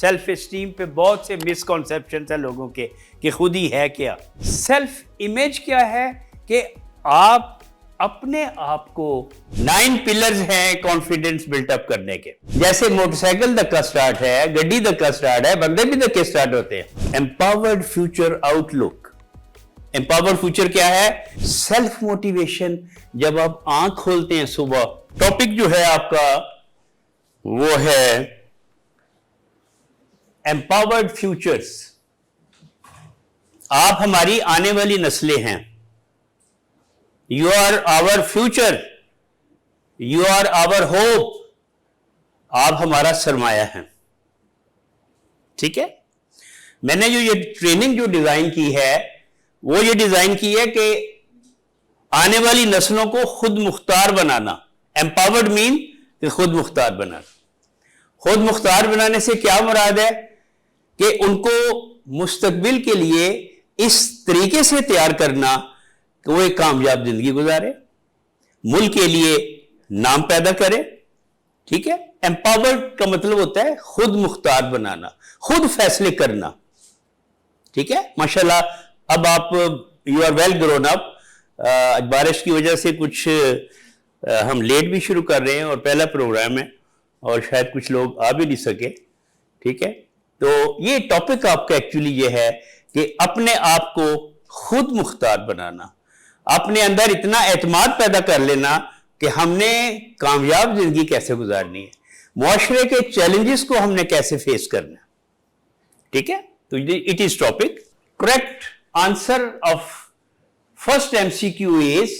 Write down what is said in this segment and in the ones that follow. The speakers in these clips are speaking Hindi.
सेल्फ एस्टीम पे बहुत से मिसकॉन्सेप्शन है लोगों के कि खुद ही है क्या। सेल्फ इमेज क्या है कि आप अपने आप को 9 पिलर्स हैं कॉन्फिडेंस बिल्टअप करने के। जैसे मोटरसाइकिल धक्का स्टार्ट है, गड्डी धक्का स्टार्ट है, बंदे भी धक्के स्टार्ट होते हैं। Empowered future outlook. Empowered future क्या है? Self motivation. जब आप आंख खोलते हैं सुबह, टॉपिक जो है आपका वो है एम्पावर्ड फ्यूचर्स। आप हमारी आने वाली नस्लें हैं। You are our future, you are our hope. आप हमारा सरमाया है। ठीक है। मैंने जो ये ट्रेनिंग जो डिजाइन की है वो ये डिजाइन की है कि आने वाली नस्लों को खुद मुख्तार बनाना। एम्पावर्ड मीन खुद मुख्तार बनाना। खुद मुख्तार बनाने से क्या मुराद है कि उनको मुस्तकबिल के लिए इस तरीके से तैयार करना कि वो एक कामयाब जिंदगी गुजारे, मुल्क के लिए नाम पैदा करे। ठीक है। एम्पावर्ड का मतलब होता है खुद मुख्तार बनाना, खुद फैसले करना। ठीक है। माशाल्लाह अब आप you are well grown up. बारिश की वजह से कुछ हम लेट भी शुरू कर रहे हैं और पहला प्रोग्राम है और शायद कुछ लोग आ भी नहीं सके। ठीक है। तो ये टॉपिक आपका एक्चुअली ये है कि अपने आप को खुद मुख्तार बनाना, अपने अंदर इतना एतमाद पैदा कर लेना कि हमने कामयाब जिंदगी कैसे गुजारनी है, मुआशरे के चैलेंजेस को हमने कैसे फेस करना। ठीक है। तो it is topic. Correct answer of first MCQ is,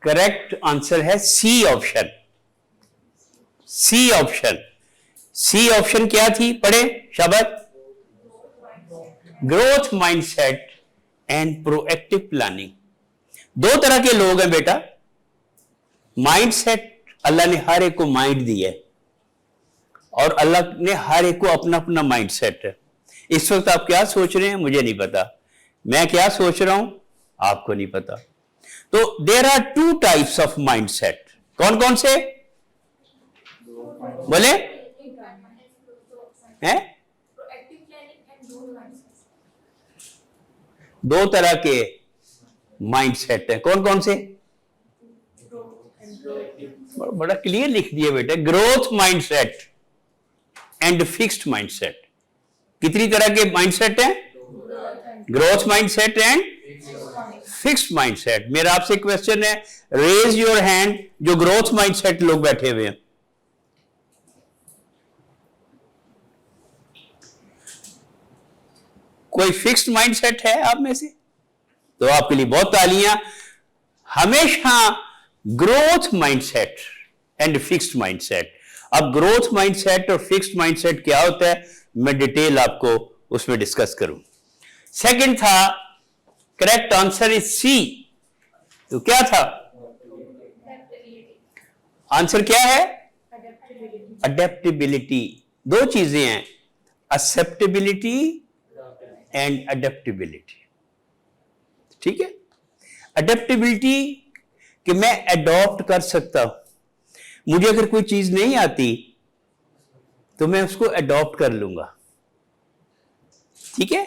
correct answer है C option. C option. C option क्या थी? पढ़े शाबाश। Growth mindset and proactive planning. दो तरह के लोग हैं बेटा। माइंडसेट, अल्लाह ने हर एक को माइंड दिया है और अल्लाह ने हर एक को अपना अपना माइंडसेट है। इस वक्त आप क्या सोच रहे हैं मुझे नहीं पता, मैं क्या सोच रहा हूं आपको नहीं पता। तो there are 2 types of mindset. कौन कौन से बोले हैं? 2 तरह के माइंडसेट हैं। कौन कौन से? बड़ा क्लियर लिख दिया बेटा। Growth mindset and fixed mindset. कितनी तरह के माइंडसेट हैं? Growth mindset and fixed mindset. मेरा आपसे क्वेश्चन है, रेज योर हैंड जो ग्रोथ माइंडसेट लोग बैठे हुए हैं। कोई फिक्स्ड माइंडसेट है आप में से? तो आपके लिए बहुत तालियां। हमेशा growth mindset and fixed mindset. अब ग्रोथ माइंडसेट और फिक्स्ड माइंडसेट क्या होता है मैं डिटेल आपको उसमें डिस्कस करूं। सेकंड था, करेक्ट आंसर इज सी। तो क्या था आंसर? क्या है? अडेप्टेबिलिटी। 2 चीजें हैं, एक्सेप्टेबिलिटी एंड अडेप्टेबिलिटी। ठीक है। अडेप्टेबिलिटी कि मैं अडॉप्ट कर सकता हूं। मुझे अगर कोई चीज नहीं आती तो मैं उसको अडॉप्ट कर लूंगा। ठीक है।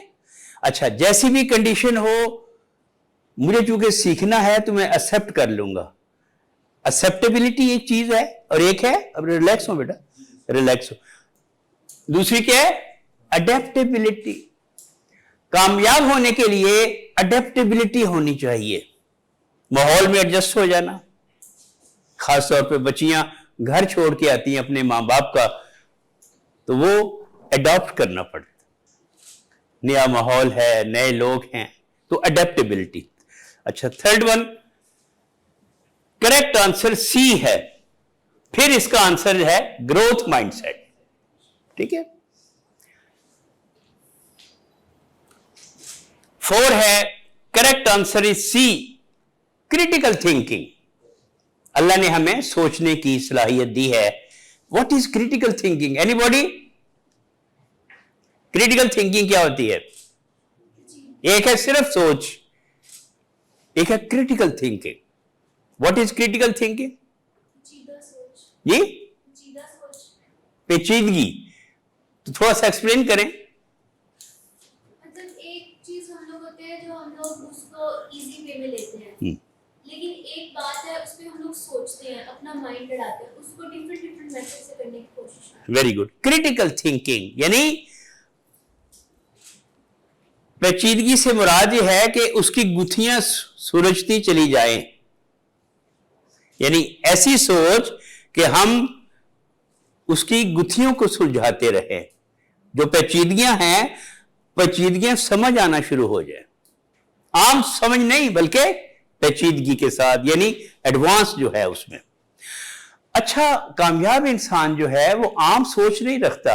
अच्छा, जैसी भी कंडीशन हो, मुझे चूंकि सीखना है तो मैं एक्सेप्ट कर लूंगा। एक्सेप्टेबिलिटी एक चीज है और एक है, अब रिलैक्स हो बेटा, रिलैक्स हो। दूसरी क्या है? अडेप्टेबिलिटी। कामयाब होने के लिए अडेप्टेबिलिटी होनी चाहिए, माहौल में एडजस्ट हो जाना। खासतौर पे बच्चियां घर छोड़ के आती हैं अपने मां बाप का, तो वो अडॉप्ट करना पड़ता। नया माहौल है, नए लोग हैं, तो अडेप्टेबिलिटी। अच्छा, third one, correct answer C है। फिर इसका आंसर है ग्रोथ माइंडसेट। ठीक है। 4 है, correct answer is C, critical thinking. Allah ने हमें सोचने की सलाहियत दी है। What is critical thinking? Anybody? Critical thinking क्या होती है? एक है सिर्फ सोच, एक है critical thinking. What is critical thinking? जी, पेचीदगी। तो थोड़ा सा एक्सप्लेन करें। मतलब एक चीज हम लोग होते हैं जो हम लोग उसको इजी वे में लेते हैं, लेकिन एक बात है उस पे हम लोग सोचते हैं, अपना माइंड लड़ाते हैं, उसको डिफरेंट डिफरेंट मेथड से करने की कोशिश करते हैं। Very good. क्रिटिकल थिंकिंग यानी पेचीदगी से मुराद ये है कि उसकी गुत्थियां सुलझती चली जाएं, यानी ऐसी सोच कि हम उसकी गुत्थियों को सुलझाते रहें, जो पेचीदगियां हैं पेचीदगियां समझ आना शुरू हो जाए, आम समझ नहीं बल्कि पेचीदगी के साथ, यानी एडवांस जो है उसमें। अच्छा, कामयाब इंसान जो है वो आम सोच नहीं रखता,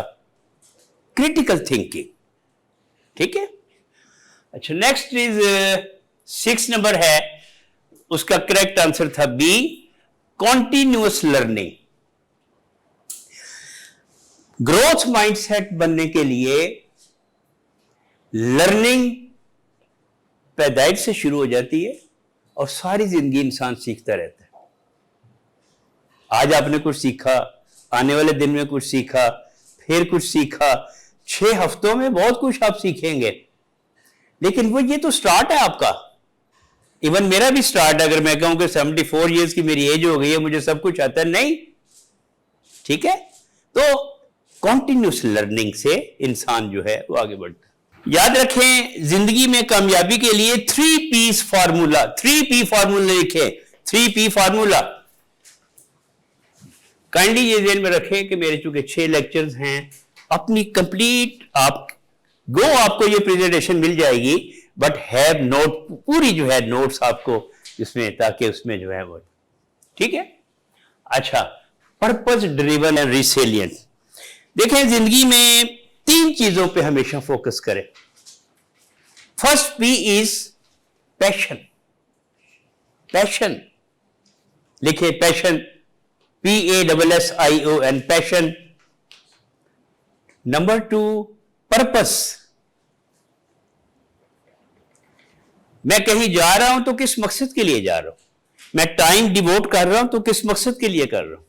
क्रिटिकल थिंकिंग। ठीक है। अच्छा, नेक्स्ट इज 6 नंबर है, उसका करेक्ट आंसर था B, continuous learning. Growth mindset बनने के लिए लर्निंग पैदाइश से शुरू हो जाती है और सारी जिंदगी इंसान सीखता रहता है। आज आपने कुछ सीखा, आने वाले दिन में कुछ सीखा, फिर कुछ सीखा, 6 हफ्तों में बहुत कुछ आप सीखेंगे। लेकिन वो ये तो स्टार्ट है आपका। इवन मेरा भी स्टार्ट है। अगर मैं कहूं कि 74 ईयर्स की मेरी एज हो गई है, मुझे सब कुछ आता है, नहीं। ठीक है। तो कॉन्टिन्यूस लर्निंग से इंसान जो है वो आगे बढ़ता है। याद रखें, जिंदगी में कामयाबी के लिए 3P फार्मूला, 3P फार्मूला लिखें, 3P फार्मूला। काइंडली ये ध्यान में रखें कि मेरे चूंकि 6 लेक्चर्स हैं, अपनी कंप्लीट आपको ये प्रेजेंटेशन मिल जाएगी, बट हैव नोट, पूरी जो है नोट्स आपको इसमें, ताकि उसमें जो है वो। ठीक है। अच्छा, पर्पस ड्रिवन एंड रिसिलिएंट। देखें, जिंदगी में 3 चीजों पे हमेशा फोकस करें। First P is passion. Passion लिखे, passion, PASSION, passion. Number 2 purpose. मैं कहीं जा रहा हूं तो किस मकसद के लिए जा रहा हूं, मैं टाइम डिवोट कर रहा हूं तो किस मकसद के लिए कर रहा हूं।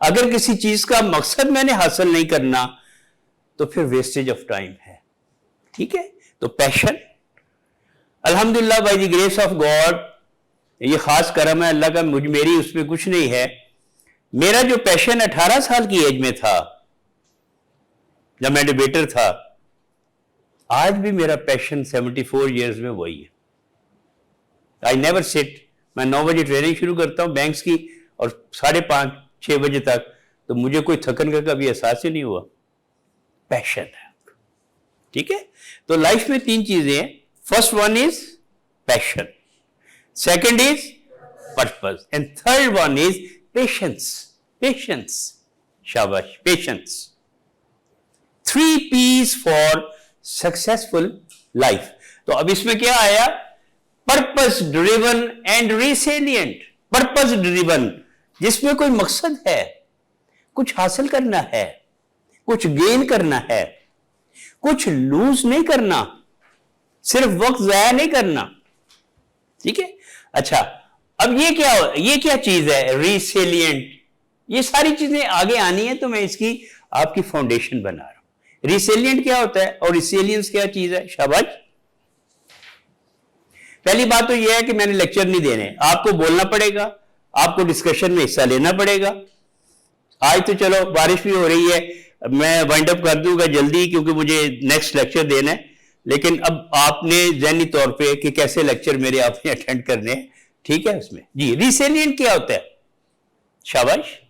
अगर किसी चीज का मकसद मैंने हासिल नहीं करना तो फिर वेस्टेज ऑफ टाइम है। ठीक है। तो पैशन, अल्हम्दुलिल्लाह by the grace of God, ये खास करम है अल्लाह का, मेरी उसमें कुछ नहीं है। मेरा जो पैशन 18 साल की एज में था, जब मैं डिबेटर था, आज भी मेरा पैशन 74 ईयर्स में वही है। I never seat. मैं 9 बजे ट्रेनिंग शुरू करता हूं बैंक्स की और 5:30-6 बजे तक, तो मुझे कोई थकन का कभी एहसास ही नहीं हुआ। पैशन है। ठीक है। तो लाइफ में 3 चीजें हैं। First one is passion, second is purpose, and third one is patience. Patience, शाबाश, patience. 3P's for successful life. तो अब इसमें क्या आया? Purpose driven and resilient. Purpose driven, जिसमें कोई मकसद है, कुछ हासिल करना है, कुछ गेन करना है, कुछ लूज नहीं करना, सिर्फ वक्त जाया नहीं करना। ठीक है। अच्छा, अब ये क्या चीज है? रिसिलिएंट। ये सारी चीजें आगे आनी है, तो मैं इसकी आपकी फाउंडेशन बना रहा हूं। रिसिलिएंट क्या होता है और रिसिलियंस क्या चीज है? शाबाश। पहली बात तो यह है कि मैंने लेक्चर नहीं देने, आपको बोलना पड़ेगा, आपको डिस्कशन में हिस्सा लेना पड़ेगा। आज तो चलो बारिश भी हो रही है, मैं वाइंड अप कर दूंगा जल्दी क्योंकि मुझे नेक्स्ट लेक्चर देना है। लेकिन अब आपने ज़हनी तौर पे कि कैसे लेक्चर मेरे आपने अटेंड करने हैं, ठीक है। उसमें जी रिसिलिएंट क्या होता है? शाबाश,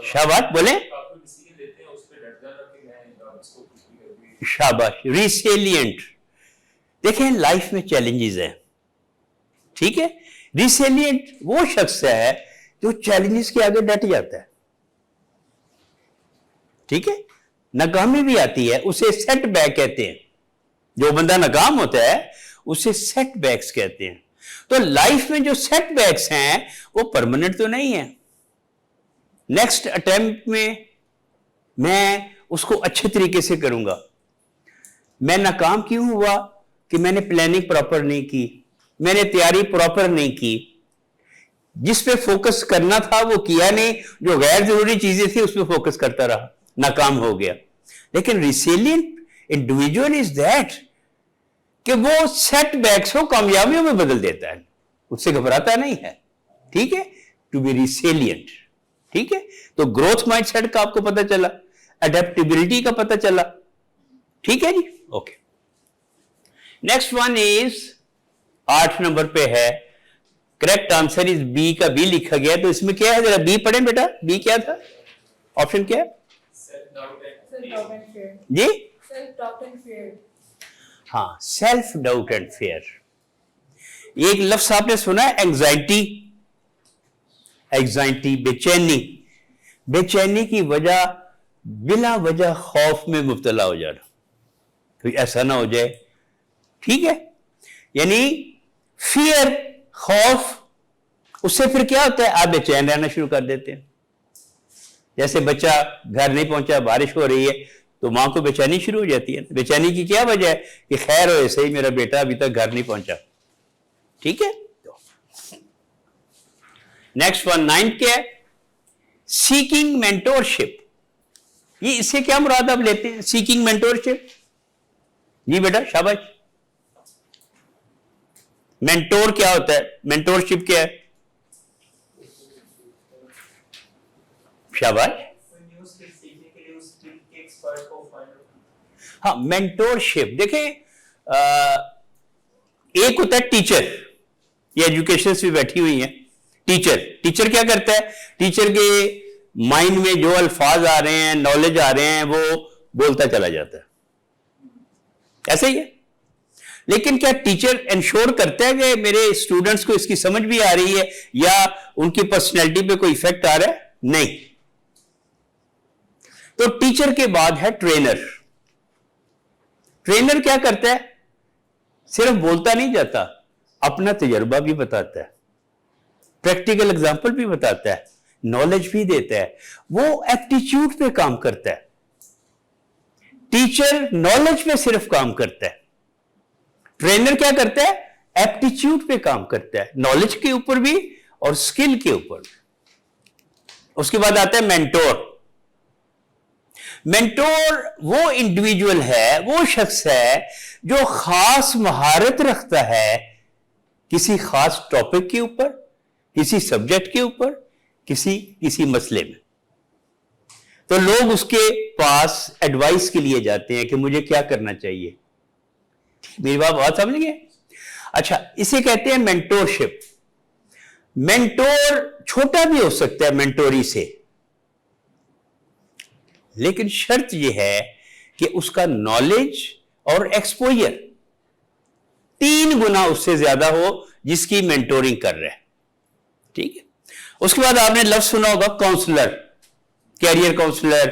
शाबाश बोले, शाबाश। रिसिलिएंट, देखें लाइफ में चैलेंजेस हैं, ठीक है। रिसिलिएंट वो शख्स है जो चैलेंजेस के आगे डट जाता है, ठीक है। नाकामी भी आती है, उसे सेटबैक कहते हैं। जो बंदा नाकाम होता है उसे सेटबैक्स कहते हैं। तो लाइफ में जो सेटबैक्स हैं वो परमानेंट तो नहीं है। नेक्स्ट अटेम्प्ट में मैं उसको अच्छे तरीके से करूंगा। मैं नाकाम क्यों हुआ? कि मैंने प्लानिंग प्रॉपर नहीं की, मैंने तैयारी प्रॉपर नहीं की। जिस पे फोकस करना था वो किया नहीं, जो गैर जरूरी चीजें थी उस पे फोकस करता रहा, नाकाम हो गया। लेकिन रिसिलिएंट इंडिविजुअल इज दैट कि वो सेटबैक्स को कामयाबियों में बदल देता है, उससे घबराता नहीं है। ठीक है, टू बी रिसिलिएंट। ठीक है, तो ग्रोथ माइंडसेट का आपको पता चला, अडेप्टेबिलिटी का पता चला। ठीक है जी, okay. Next one is 8 number पे है, करेक्ट आंसर इज बी का बी लिखा गया, तो इसमें क्या है, जरा बी पढ़ें बेटा, बी क्या था, ऑप्शन क्या है जी? हाँ, सेल्फ डाउट एंड फेयर। एक लफ्ज आपने सुना है एंजाइटी, एंजाइटी बेचैनी, बेचैनी की वजह बिला वजह खौफ में मुब्तला हो जाना, कोई ऐसा ना हो जाए। ठीक है, यानी फियर, खौफ, उससे फिर क्या होता है, आप बेचैन रहना शुरू कर देते हैं। जैसे बच्चा घर नहीं पहुंचा, बारिश हो रही है, तो मां को बेचैनी शुरू हो जाती है। बेचैनी की क्या वजह है कि खैर हो सही, मेरा बेटा अभी तक घर नहीं पहुंचा। ठीक है, नेक्स्ट वन 9 क्या है, सीकिंग मेंटोरशिप। ये इससे क्या मुराद आप लेते हैं, सीकिंग मेंटोरशिप? जी बेटा शाबाश। मेंटोर क्या होता है, मेंटोरशिप क्या है? शाबाश। हाँ, मेंटोरशिप देखें, एक होता है टीचर, ये एजुकेशन भी बैठी हुई है। टीचर क्या करता है, टीचर के माइंड में जो अल्फाज आ रहे हैं, नॉलेज आ रहे हैं, वो बोलता चला जाता है, ऐसे ही है। लेकिन क्या टीचर इंश्योर करता है कि मेरे स्टूडेंट्स को इसकी समझ भी आ रही है या उनकी पर्सनैलिटी पे कोई इफेक्ट आ रहा है? नहीं। तो टीचर के बाद है ट्रेनर। ट्रेनर क्या करता है, सिर्फ बोलता नहीं जाता, अपना तजर्बा भी बताता है, प्रैक्टिकल एग्जांपल भी बताता है, नॉलेज भी देता है, वो एप्टीट्यूड पे काम करता है। टीचर नॉलेज पे सिर्फ काम करता है, ट्रेनर क्या करता है, एप्टीट्यूड पे काम करता है, नॉलेज के ऊपर भी और स्किल के ऊपर भी। उसके बाद आता है मेंटोर। मेंटोर वो इंडिविजुअल है, वो शख्स है जो खास महारत रखता है किसी खास टॉपिक के ऊपर, किसी सब्जेक्ट के ऊपर, किसी मसले में। तो लोग उसके पास एडवाइस के लिए जाते हैं कि मुझे क्या करना चाहिए। मेरी बात समझ गए? अच्छा, इसे कहते हैं मेंटोरशिप। मेंटोर छोटा भी हो सकता है मेंटोरी से, लेकिन शर्त यह है कि उसका नॉलेज और एक्सपोजर 3 गुना उससे ज्यादा हो जिसकी मेंटोरिंग कर रहा है। ठीक है, उसके बाद आपने लफ्ज सुना होगा काउंसलर, कैरियर काउंसलर।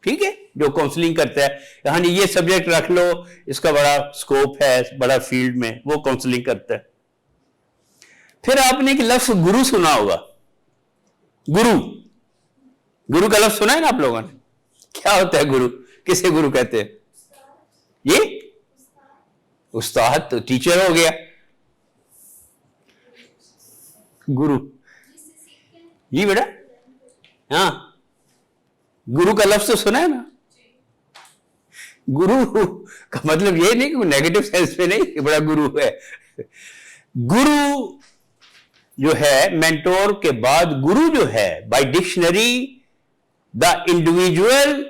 ठीक है, जो काउंसलिंग करता है, हाँ ये सब्जेक्ट रख लो, इसका बड़ा स्कोप है, बड़ा फील्ड में, वो काउंसलिंग करता है। फिर आपने एक लफ्ज गुरु सुना होगा, गुरु का लफ्ज सुना है ना आप लोगों ने? क्या होता है गुरु, किसे गुरु कहते हैं? ये उस्ताद तो टीचर हो गया, गुरु जी बेटा। हाँ, गुरु का लफ्ज तो सुना है ना? गुरु का मतलब ये नहीं कि नेगेटिव सेंस में नहीं कि बड़ा गुरु है। गुरु जो है, मेंटोर के बाद गुरु जो है, by dictionary the individual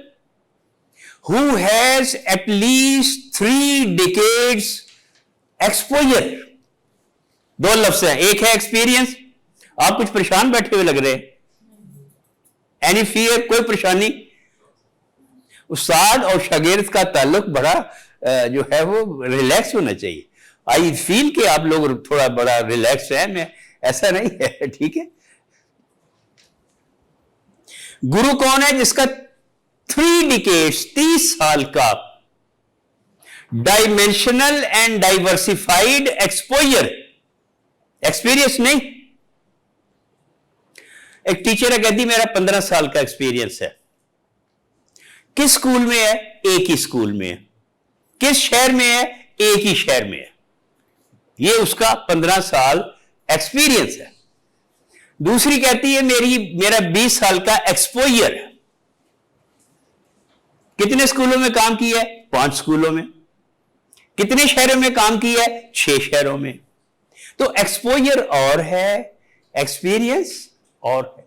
who has at least 3 decades exposure. 2 लफ्ज हैं, एक है एक्सपीरियंस। आप कुछ परेशान बैठे हुए लग रहे हैं, एनी फियर, कोई परेशानी? उस्ताद और शागिर्द का ताल्लुक बड़ा जो है वो रिलैक्स होना चाहिए। आई फील कि आप लोग थोड़ा बड़ा रिलैक्स हैं, मैं ऐसा नहीं है। ठीक है, गुरु कौन है? जिसका 3 decades 30 साल का dimensional and diversified exposure, experience नहीं। एक टीचर है, कहती मेरा 15 साल का एक्सपीरियंस है। किस स्कूल में है? एक ही स्कूल में है। किस शहर में है? एक ही शहर में है। ये उसका 15 साल एक्सपीरियंस है। दूसरी कहती है मेरा 20 साल का एक्सपोजर। कितने स्कूलों में काम किया है? 5 स्कूलों में। कितने शहरों में काम किया है? 6 शहरों में। तो एक्सपोजर और है, एक्सपीरियंस और है।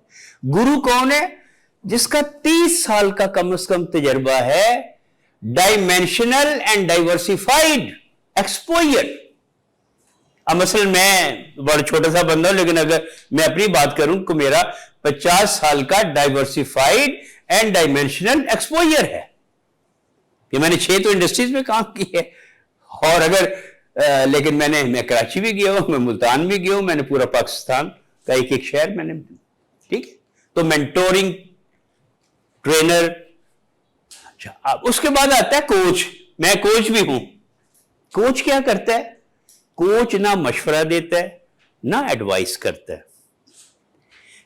गुरु कौन है? जिसका 30 साल का कम से कम तजर्बा है, डायमेंशनल एंड डाइवर्सिफाइड एक्सपोजर। अब मसलन मैं बड़ा छोटा सा बंदा हूं, लेकिन अगर मैं अपनी बात करूं तो मेरा 50 साल का डाइवर्सिफाइड एंड डायमेंशनल एक्सपोजर है कि मैंने 6 तो इंडस्ट्रीज में काम की है। और अगर लेकिन मैं कराची भी गया हूं, मैं मुल्तान भी गया हूं, मैंने पूरा पाकिस्तान का एक एक शहर मैंने, ठीक है। तो मेंटोरिंग, ट्रेनर। अच्छा, अब उसके बाद आता है कोच। मैं कोच भी हूं। कोच क्या करता है? कोच ना मशवरा देता है ना एडवाइस करता है।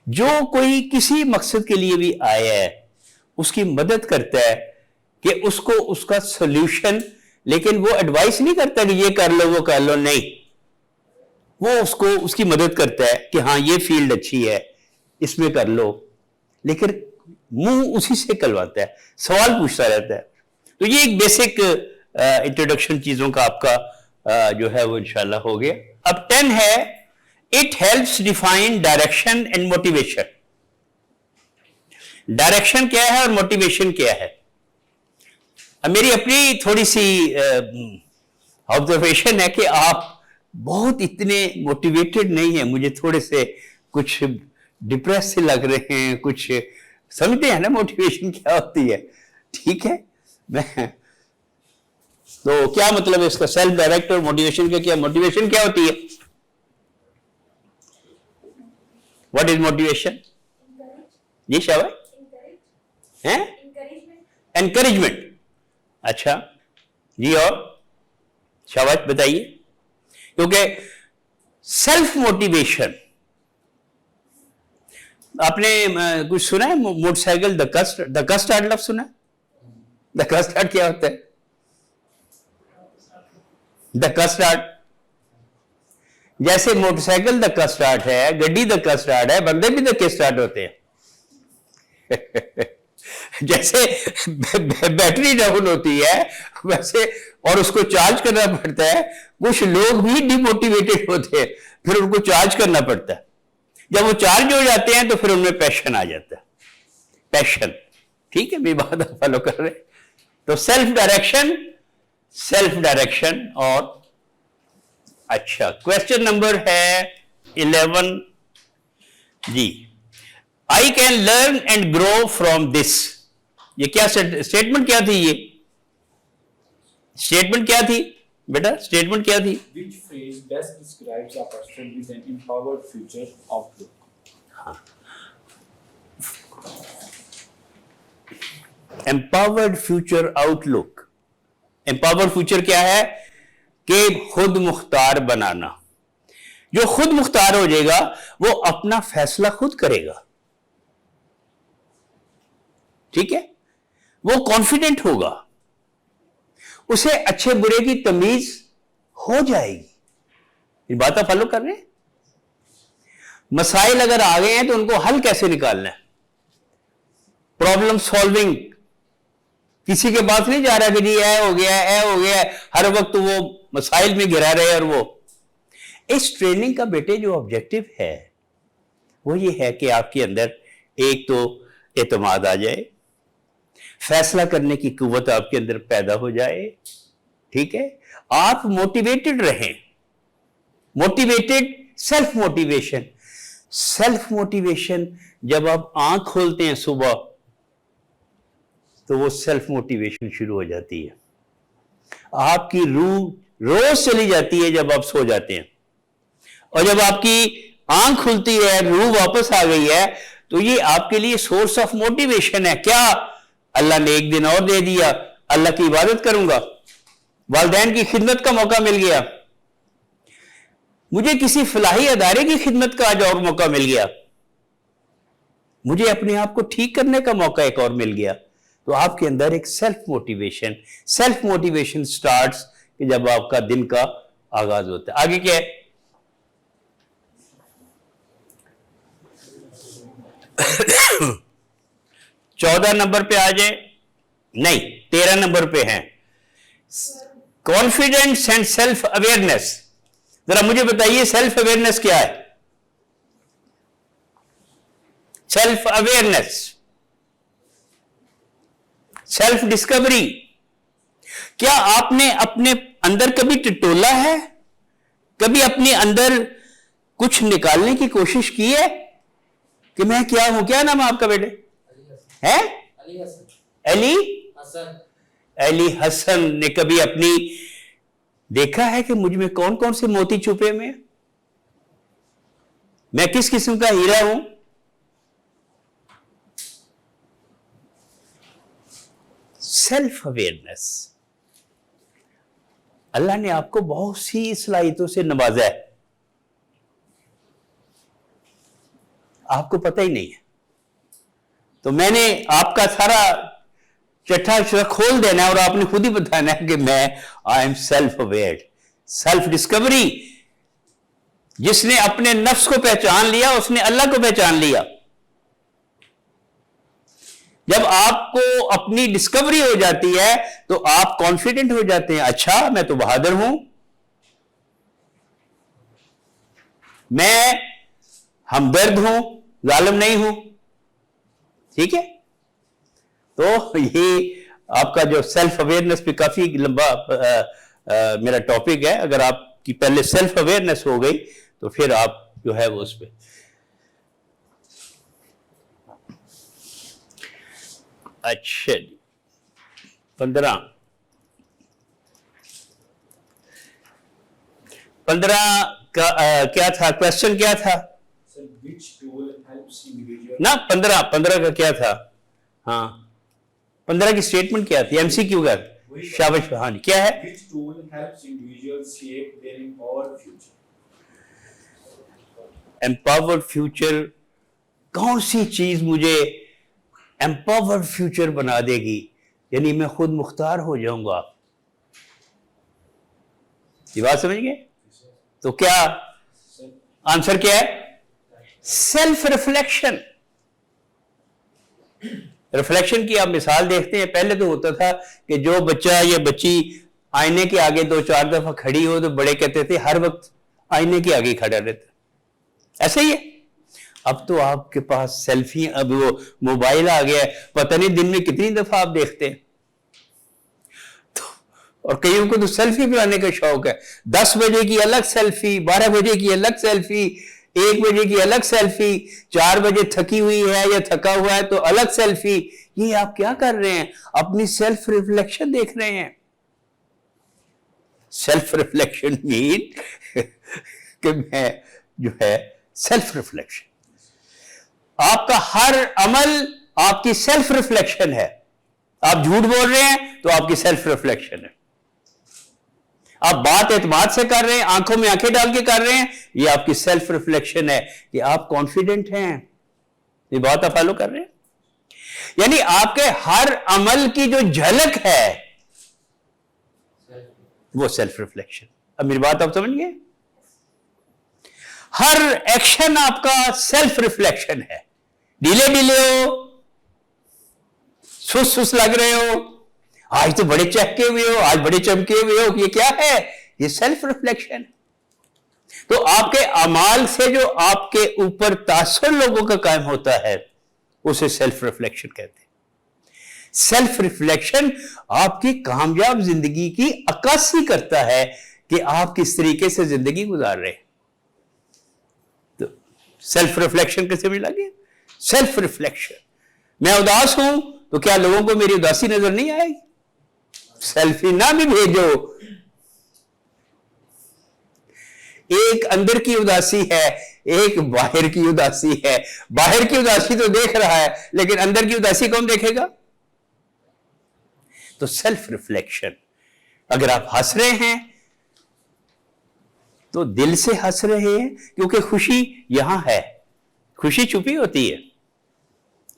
जो कोई किसी मकसद के लिए भी आया है उसकी मदद करता है कि उसको उसका सॉल्यूशन, लेकिन वो एडवाइस नहीं करता कि ये कर लो वो कर लो, नहीं। वो उसको उसकी मदद करता है कि हाँ ये फील्ड अच्छी है, इसमें कर लो, लेकिन मुंह उसी से कलवाता है, सवाल पूछता रहता है। तो ये एक बेसिक इंट्रोडक्शन चीजों का आपका जो है वो इंशाल्लाह हो गया। अब 10 है, it helps define direction and motivation. Direction क्या है और मोटिवेशन क्या है? अब मेरी अपनी थोड़ी सी ऑब्जर्वेशन है कि आप बहुत इतने मोटिवेटेड नहीं है। मुझे थोड़े से कुछ डिप्रेस से लग रहे हैं, कुछ समझते हैं ना मोटिवेशन क्या होती है, ठीक है। मैं तो क्या मतलब है इसका, सेल्फ डायरेक्ट और मोटिवेशन का क्या? मोटिवेशन क्या होती है? What is motivation? जी शाबाश, हैं? एनकरेजमेंट। अच्छा जी, और शाबाश बताइए। क्योंकि सेल्फ मोटिवेशन, आपने कुछ सुना है मोटरसाइकिल द कस्टार्ड लफ्ज सुना है? द कस्टार्ड क्या होता है? द कस्टार्ड, जैसे मोटरसाइकिल द कस्टार्ड है, गड्डी द कस्टार्ड है, बंदे भी द कस्टार्ड होते हैं। जैसे बैटरी डाउन होती है वैसे, और उसको चार्ज करना पड़ता है, कुछ लोग भी डिमोटिवेटेड होते हैं, फिर उनको चार्ज करना पड़ता है। जब वो चार्ज हो जाते हैं तो फिर उनमें पैशन आ जाता है, पैशन, ठीक है, मेरी बात आप फॉलो कर रहे हैं। तो सेल्फ डायरेक्शन और अच्छा, क्वेश्चन नंबर है 11 जी, I can learn and grow from this. ये क्या स्टेटमेंट क्या थी? ये स्टेटमेंट क्या थी बेटा? स्टेटमेंट क्या थी? Which phrase best describes a person with an empowered future outlook? Empowered future outlook. Empowered future क्या है? कि खुद मुख्तार बनाना। जो खुद मुख्तार हो जाएगा वो अपना फैसला खुद करेगा, ठीक है। वो कॉन्फिडेंट होगा, उसे अच्छे बुरे की तमीज हो जाएगी। ये बात आप फॉलो कर रहे हैं? मसाइल अगर आ गए हैं तो उनको हल कैसे निकालना है, प्रॉब्लम सॉल्विंग। किसी के पास नहीं जा रहा कि जी ऐ हो गया ऐ हो गया, हर वक्त वो मसाइल में गिरा रहे। और वो इस ट्रेनिंग का बेटे जो ऑब्जेक्टिव है वो ये है कि आपके अंदर एक तो एतमाद आ जाए, फैसला करने की कुव्वत आपके अंदर पैदा हो जाए, ठीक है। आप मोटिवेटेड रहें, motivated self motivation. Self motivation जब आप आंख खोलते हैं सुबह तो वो सेल्फ मोटिवेशन शुरू हो जाती है। आपकी रूह रोज चली जाती है जब आप सो जाते हैं, और जब आपकी आंख खुलती है, रूह वापस आ गई है, तो ये आपके लिए सोर्स ऑफ मोटिवेशन है। क्या? अल्लाह ने एक दिन और दे दिया, अल्लाह की इबादत करूंगा, वालिदैन की खिदमत का मौका मिल गया, मुझे किसी फलाही अदारे की खिदमत का आज और मौका मिल गया, मुझे अपने आप को ठीक करने का मौका एक और मिल गया। तो आपके अंदर एक सेल्फ मोटिवेशन स्टार्ट्स कि जब आपका दिन का आगाज होता है। आगे क्या है? 14 नंबर पे आ जाए, नहीं 13 नंबर पे हैं, कॉन्फिडेंस एंड सेल्फ अवेयरनेस। जरा मुझे बताइए सेल्फ अवेयरनेस क्या है? Self awareness, self discovery. क्या आपने अपने अंदर कभी टटोला है? कभी अपने अंदर कुछ निकालने की कोशिश की है कि मैं क्या हूं? क्या नाम है आपका बेटे? है अली हसन ने कभी अपनी देखा है कि मुझ में कौन कौन से मोती छुपे में, मैं किस किस्म का हीरा हूं? Self awareness. अल्लाह ने आपको बहुत सी सलाहियतों से नवाजा है, आपको पता ही नहीं है। तो मैंने आपका सारा चट्टा खोल देना है और आपने खुद ही बताना है कि मैं I am self aware. Self discovery, जिसने अपने नफ्स को पहचान लिया उसने अल्लाह को पहचान लिया। जब आपको अपनी डिस्कवरी हो जाती है तो आप कॉन्फिडेंट हो जाते हैं, अच्छा मैं तो बहादुर हूं, मैं हमदर्द हूं, जालिम नहीं हूं। ठीक है, तो ये आपका जो सेल्फ अवेयरनेस पे काफी लंबा मेरा टॉपिक है। अगर आपकी पहले सेल्फ अवेयरनेस हो गई तो फिर आप जो है वो उस पर अच्छा जी 15 का क्या था क्वेश्चन? क्या था ना? 15 का क्या था? हाँ 15 की स्टेटमेंट क्या थी? एमसीक्यू का शाबाश। हाँ जी, क्या है? Empowered future. कौन सी चीज मुझे एम्पावर्ड फ्यूचर बना देगी, यानी मैं खुद मुख्तार हो जाऊंगा? ये बात समझ गए? तो क्या आंसर क्या है? Self reflection. रिफ्लेक्शन की आप मिसाल देखते हैं, पहले तो होता था कि जो बच्चा या बच्ची आईने के आगे 2-4 दफा खड़ी हो तो बड़े कहते थे हर वक्त आईने के आगे खड़ा रहता। ऐसा ही है। अब तो आपके पास सेल्फी, अब वो मोबाइल आ गया है, पता नहीं दिन में कितनी दफा आप देखते हैं। तो और कईयों को तो सेल्फी बनाने का शौक है। 10 बजे की अलग सेल्फी, 12 बजे की अलग सेल्फी, 1 बजे की अलग सेल्फी, 4 बजे थकी हुई है या थका हुआ है तो अलग सेल्फी। ये आप क्या कर रहे हैं? अपनी सेल्फ रिफ्लेक्शन देख रहे हैं। सेल्फ रिफ्लेक्शन मीन कि मैं जो है सेल्फ रिफ्लेक्शन, आपका हर अमल आपकी सेल्फ रिफ्लेक्शन है। आप झूठ बोल रहे हैं तो आपकी सेल्फ रिफ्लेक्शन है। आप बात एतमाद से कर रहे हैं, आंखों में आंखें डाल के कर रहे हैं, ये आपकी सेल्फ रिफ्लेक्शन है कि आप कॉन्फिडेंट हैं। ये बात आप फॉलो कर रहे हैं? यानी आपके हर अमल की जो झलक है वो सेल्फ रिफ्लेक्शन। अब मेरी बात आप समझ गए? हर एक्शन आपका सेल्फ रिफ्लेक्शन है। ढीले ढीले हो, सुस्त सुस्त लग रहे हो, आज तो बड़े चहके हुए हो, आज बड़े चमके हुए हो, ये क्या है? ये सेल्फ रिफ्लेक्शन। तो आपके अमाल से जो आपके ऊपर तासुर लोगों का कायम होता है उसे सेल्फ रिफ्लेक्शन कहते हैं। सेल्फ रिफ्लेक्शन आपकी कामयाब जिंदगी की अक्कासी करता है कि आप किस तरीके से जिंदगी गुजार रहे हैं। तो सेल्फ रिफ्लेक्शन कैसे मिला गया? Self reflection. मैं उदास हूं तो क्या लोगों को मेरी उदासी नजर नहीं आएगी? सेल्फी ना भी भेजो। एक अंदर की उदासी है, एक बाहर की उदासी है। बाहर की उदासी तो देख रहा है, लेकिन अंदर की उदासी कौन देखेगा? तो सेल्फ रिफ्लेक्शन। अगर आप हंस रहे हैं तो दिल से हंस रहे हैं, क्योंकि खुशी यहां है, खुशी छुपी होती है,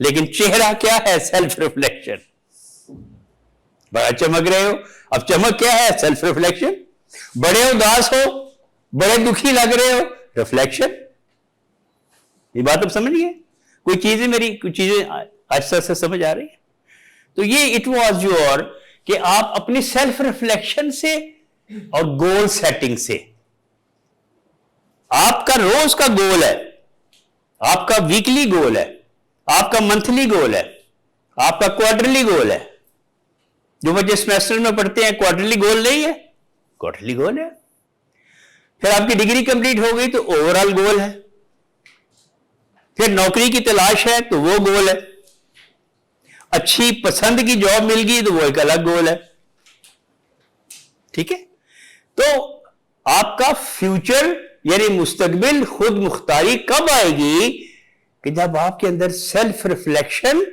लेकिन चेहरा क्या है? Self reflection. बड़ा चमक रहे हो, अब चमक क्या है? Self reflection. बड़े उदास हो, बड़े दुखी लग रहे हो, रिफ्लेक्शन। ये बात आप समझ गए? कोई चीजें आहिस्ता आहिस्ता समझ आ रही है? तो ये इट वाज योर कि आप अपनी सेल्फ रिफ्लेक्शन से और गोल सेटिंग से, आपका रोज का गोल है, आपका वीकली गोल है, आपका मंथली गोल है, आपका क्वार्टरली गोल है। जो बच्चे सेमेस्टर में पढ़ते हैं क्वार्टरली गोल नहीं है, क्वार्टरली गोल है। फिर आपकी डिग्री कंप्लीट हो गई तो ओवरऑल गोल है। फिर नौकरी की तलाश है तो वो गोल है। अच्छी पसंद की जॉब मिल गई तो वो एक अलग गोल है। ठीक है? तो आपका फ्यूचर यानी मुस्तकबिल खुद मुख्तारी कब आएगी? कि जब आपके अंदर सेल्फ रिफ्लेक्शन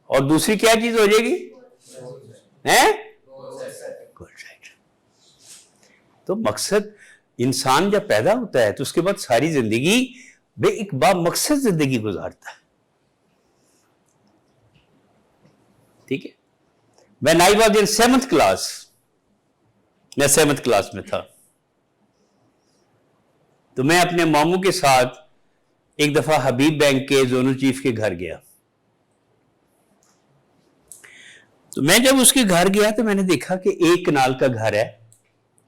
और दूसरी क्या चीज हो जाएगी? हैं? तो मकसद, इंसान जब पैदा होता है तो उसके बाद सारी जिंदगी एक बामकसद जिंदगी गुजारता है। ठीक है? When I was in 7th class, मैं 7th क्लास में था, तो मैं अपने मामू के साथ एक दफा हबीब बैंक के जोनल चीफ के घर गया। तो मैं जब उसके घर गया तो मैंने देखा कि एक कनाल का घर है,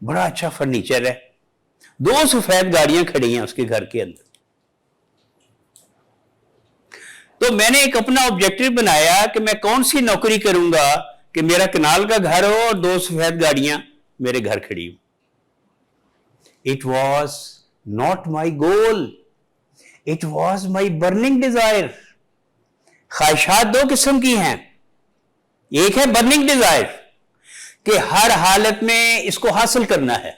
बड़ा अच्छा फर्नीचर है, 2 सफेद गाड़ियां खड़ी हैं उसके घर के अंदर। तो मैंने एक अपना ऑब्जेक्टिव बनाया कि मैं कौन सी नौकरी करूंगा कि मेरा कनाल का घर हो और 2 सफेद गाड़ियां मेरे घर खड़ी हो। It was not my goal, it was my burning desire. ख्वाहिशात 2 किस्म की हैं। एक है बर्निंग डिजायर कि हर हालत में इसको हासिल करना है।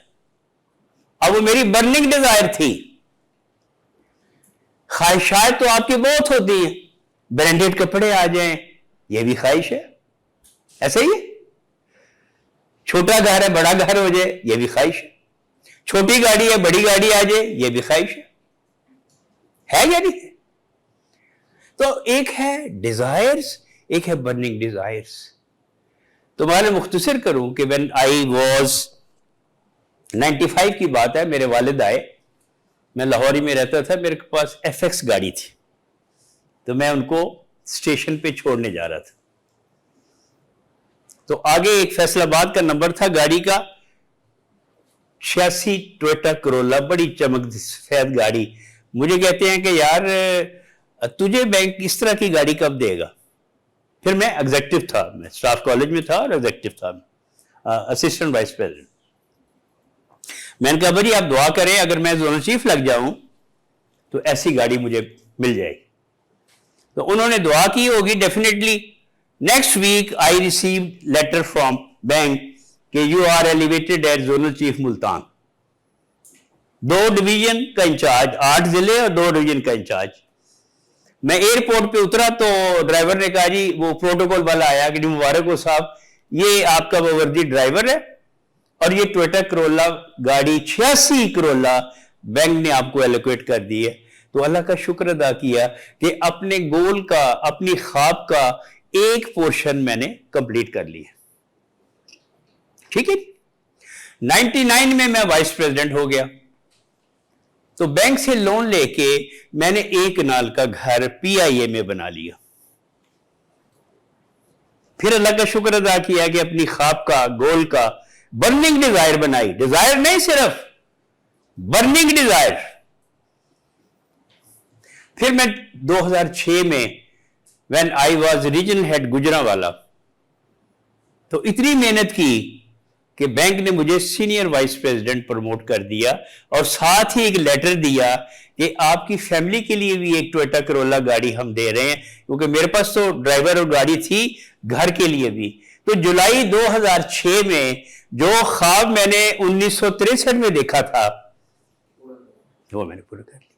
अब वो मेरी बर्निंग डिजायर थी। ख्वाहिशात तो आपकी बहुत होती हैं, ब्रांडेड कपड़े आ जाएं, ये भी ख्वाहिश है, ऐसे ही है। छोटा घर है बड़ा घर हो जाए, ये भी ख्वाहिश है। छोटी गाड़ी है बड़ी गाड़ी आ जाए, ये भी ख्वाहिश है या नहीं? तो एक है डिजायर्स, एक है बर्निंग डिजायर्स। तो मैं मुख्तसर करूं कि व्हेन आई वाज 95 की बात है, मेरे वालिद आए, मैं लाहौर ही में रहता था, मेरे पास FX गाड़ी थी, तो मैं उनको स्टेशन पे छोड़ने जा रहा था। तो आगे एक फैसलाबाद का नंबर था गाड़ी का, 86 टोयोटा करोला, बड़ी चमक सफेद गाड़ी। मुझे कहते हैं कि यार तुझे बैंक इस तरह की गाड़ी कब देगा? फिर मैं एग्जेक्टिव था, मैं स्टाफ कॉलेज में था और एग्जेक्टिव था, असिस्टेंट वाइस प्रेसिडेंट। मैंने कहा भाई आप दुआ करें, अगर मैं जोनल चीफ लग जाऊं तो ऐसी गाड़ी मुझे मिल जाएगी। तो उन्होंने दुआ की होगी definitely. Next week I receive letter from bank कि you are elevated as zonal chief Multan. 2 division का इंचार्ज, 8 जिले और 2 डिवीजन का इंचार्ज। मैं एयरपोर्ट पे उतरा तो ड्राइवर ने कहा जी, वो प्रोटोकॉल वाला आया कि मुबारक हो साहब, ये आपका वर्दी ड्राइवर है और ये टोयोटा करोला गाड़ी 86 करोला बैंक ने आपको एलोकेट कर दी है। तो अल्लाह का शुक्र अदा किया कि अपने गोल का, अपनी ख्वाब का एक पोर्शन मैंने कंप्लीट कर लिया। ठीक है? 99 में मैं वाइस प्रेसिडेंट हो गया, तो बैंक से लोन लेके मैंने 1 कनाल का घर PIA में बना लिया। फिर अल्लाह का शुक्र अदा किया कि अपनी ख्वाब का, गोल का बर्निंग डिजायर बनाई। डिजायर नहीं, सिर्फ बर्निंग डिजायर। फिर मैं 2006 में when I was regional head Gujranwala, तो इतनी मेहनत की कि बैंक ने मुझे सीनियर वाइस प्रेसिडेंट प्रमोट कर दिया और साथ ही एक लेटर दिया कि आपकी फैमिली के लिए भी एक टोयोटा करोला गाड़ी हम दे रहे हैं, क्योंकि मेरे पास तो ड्राइवर और गाड़ी थी, घर के लिए भी। तो जुलाई 2006 में जो ख्वाब मैंने 1963 में देखा था वो मैंने पूरा कर लिया।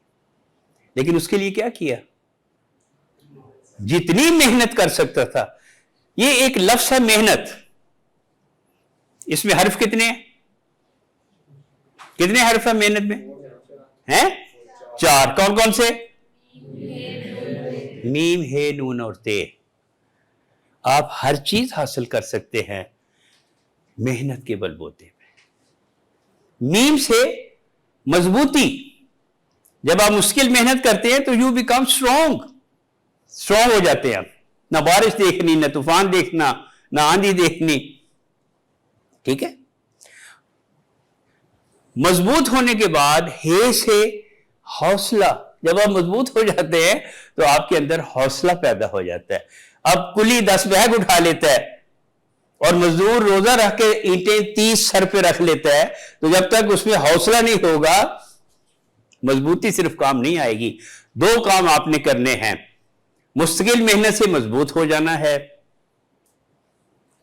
लेकिन उसके लिए क्या किया? जितनी मेहनत कर सकता था। ये एक लफ्ज है मेहनत, इसमें हर्फ कितने हैं? कितने हर्फ है मेहनत में? हैं 4। कौन कौन से? मीम, हे, नून और ते। आप हर चीज हासिल कर सकते हैं मेहनत के बलबूते पे। मीम से मजबूती, जब आप मुश्किल मेहनत करते हैं तो यू बिकम स्ट्रॉन्ग। स्ट्रांग हो जाते हैं आप। ना बारिश देखनी, ना तूफान देखना, ना आंधी देखनी, ठीक है। मजबूत होने के बाद हे से हौसला, जब आप मजबूत हो जाते हैं तो आपके अंदर हौसला पैदा हो जाता है। अब कुली 10 बैग उठा लेता है और मजदूर रोजा रख के ईंटें 30 सर पे रख लेता है, तो जब तक उसमें हौसला नहीं होगा मजबूती सिर्फ काम नहीं आएगी। 2 काम आपने करने हैं, मुस्तकिल मेहनत से मजबूत हो जाना है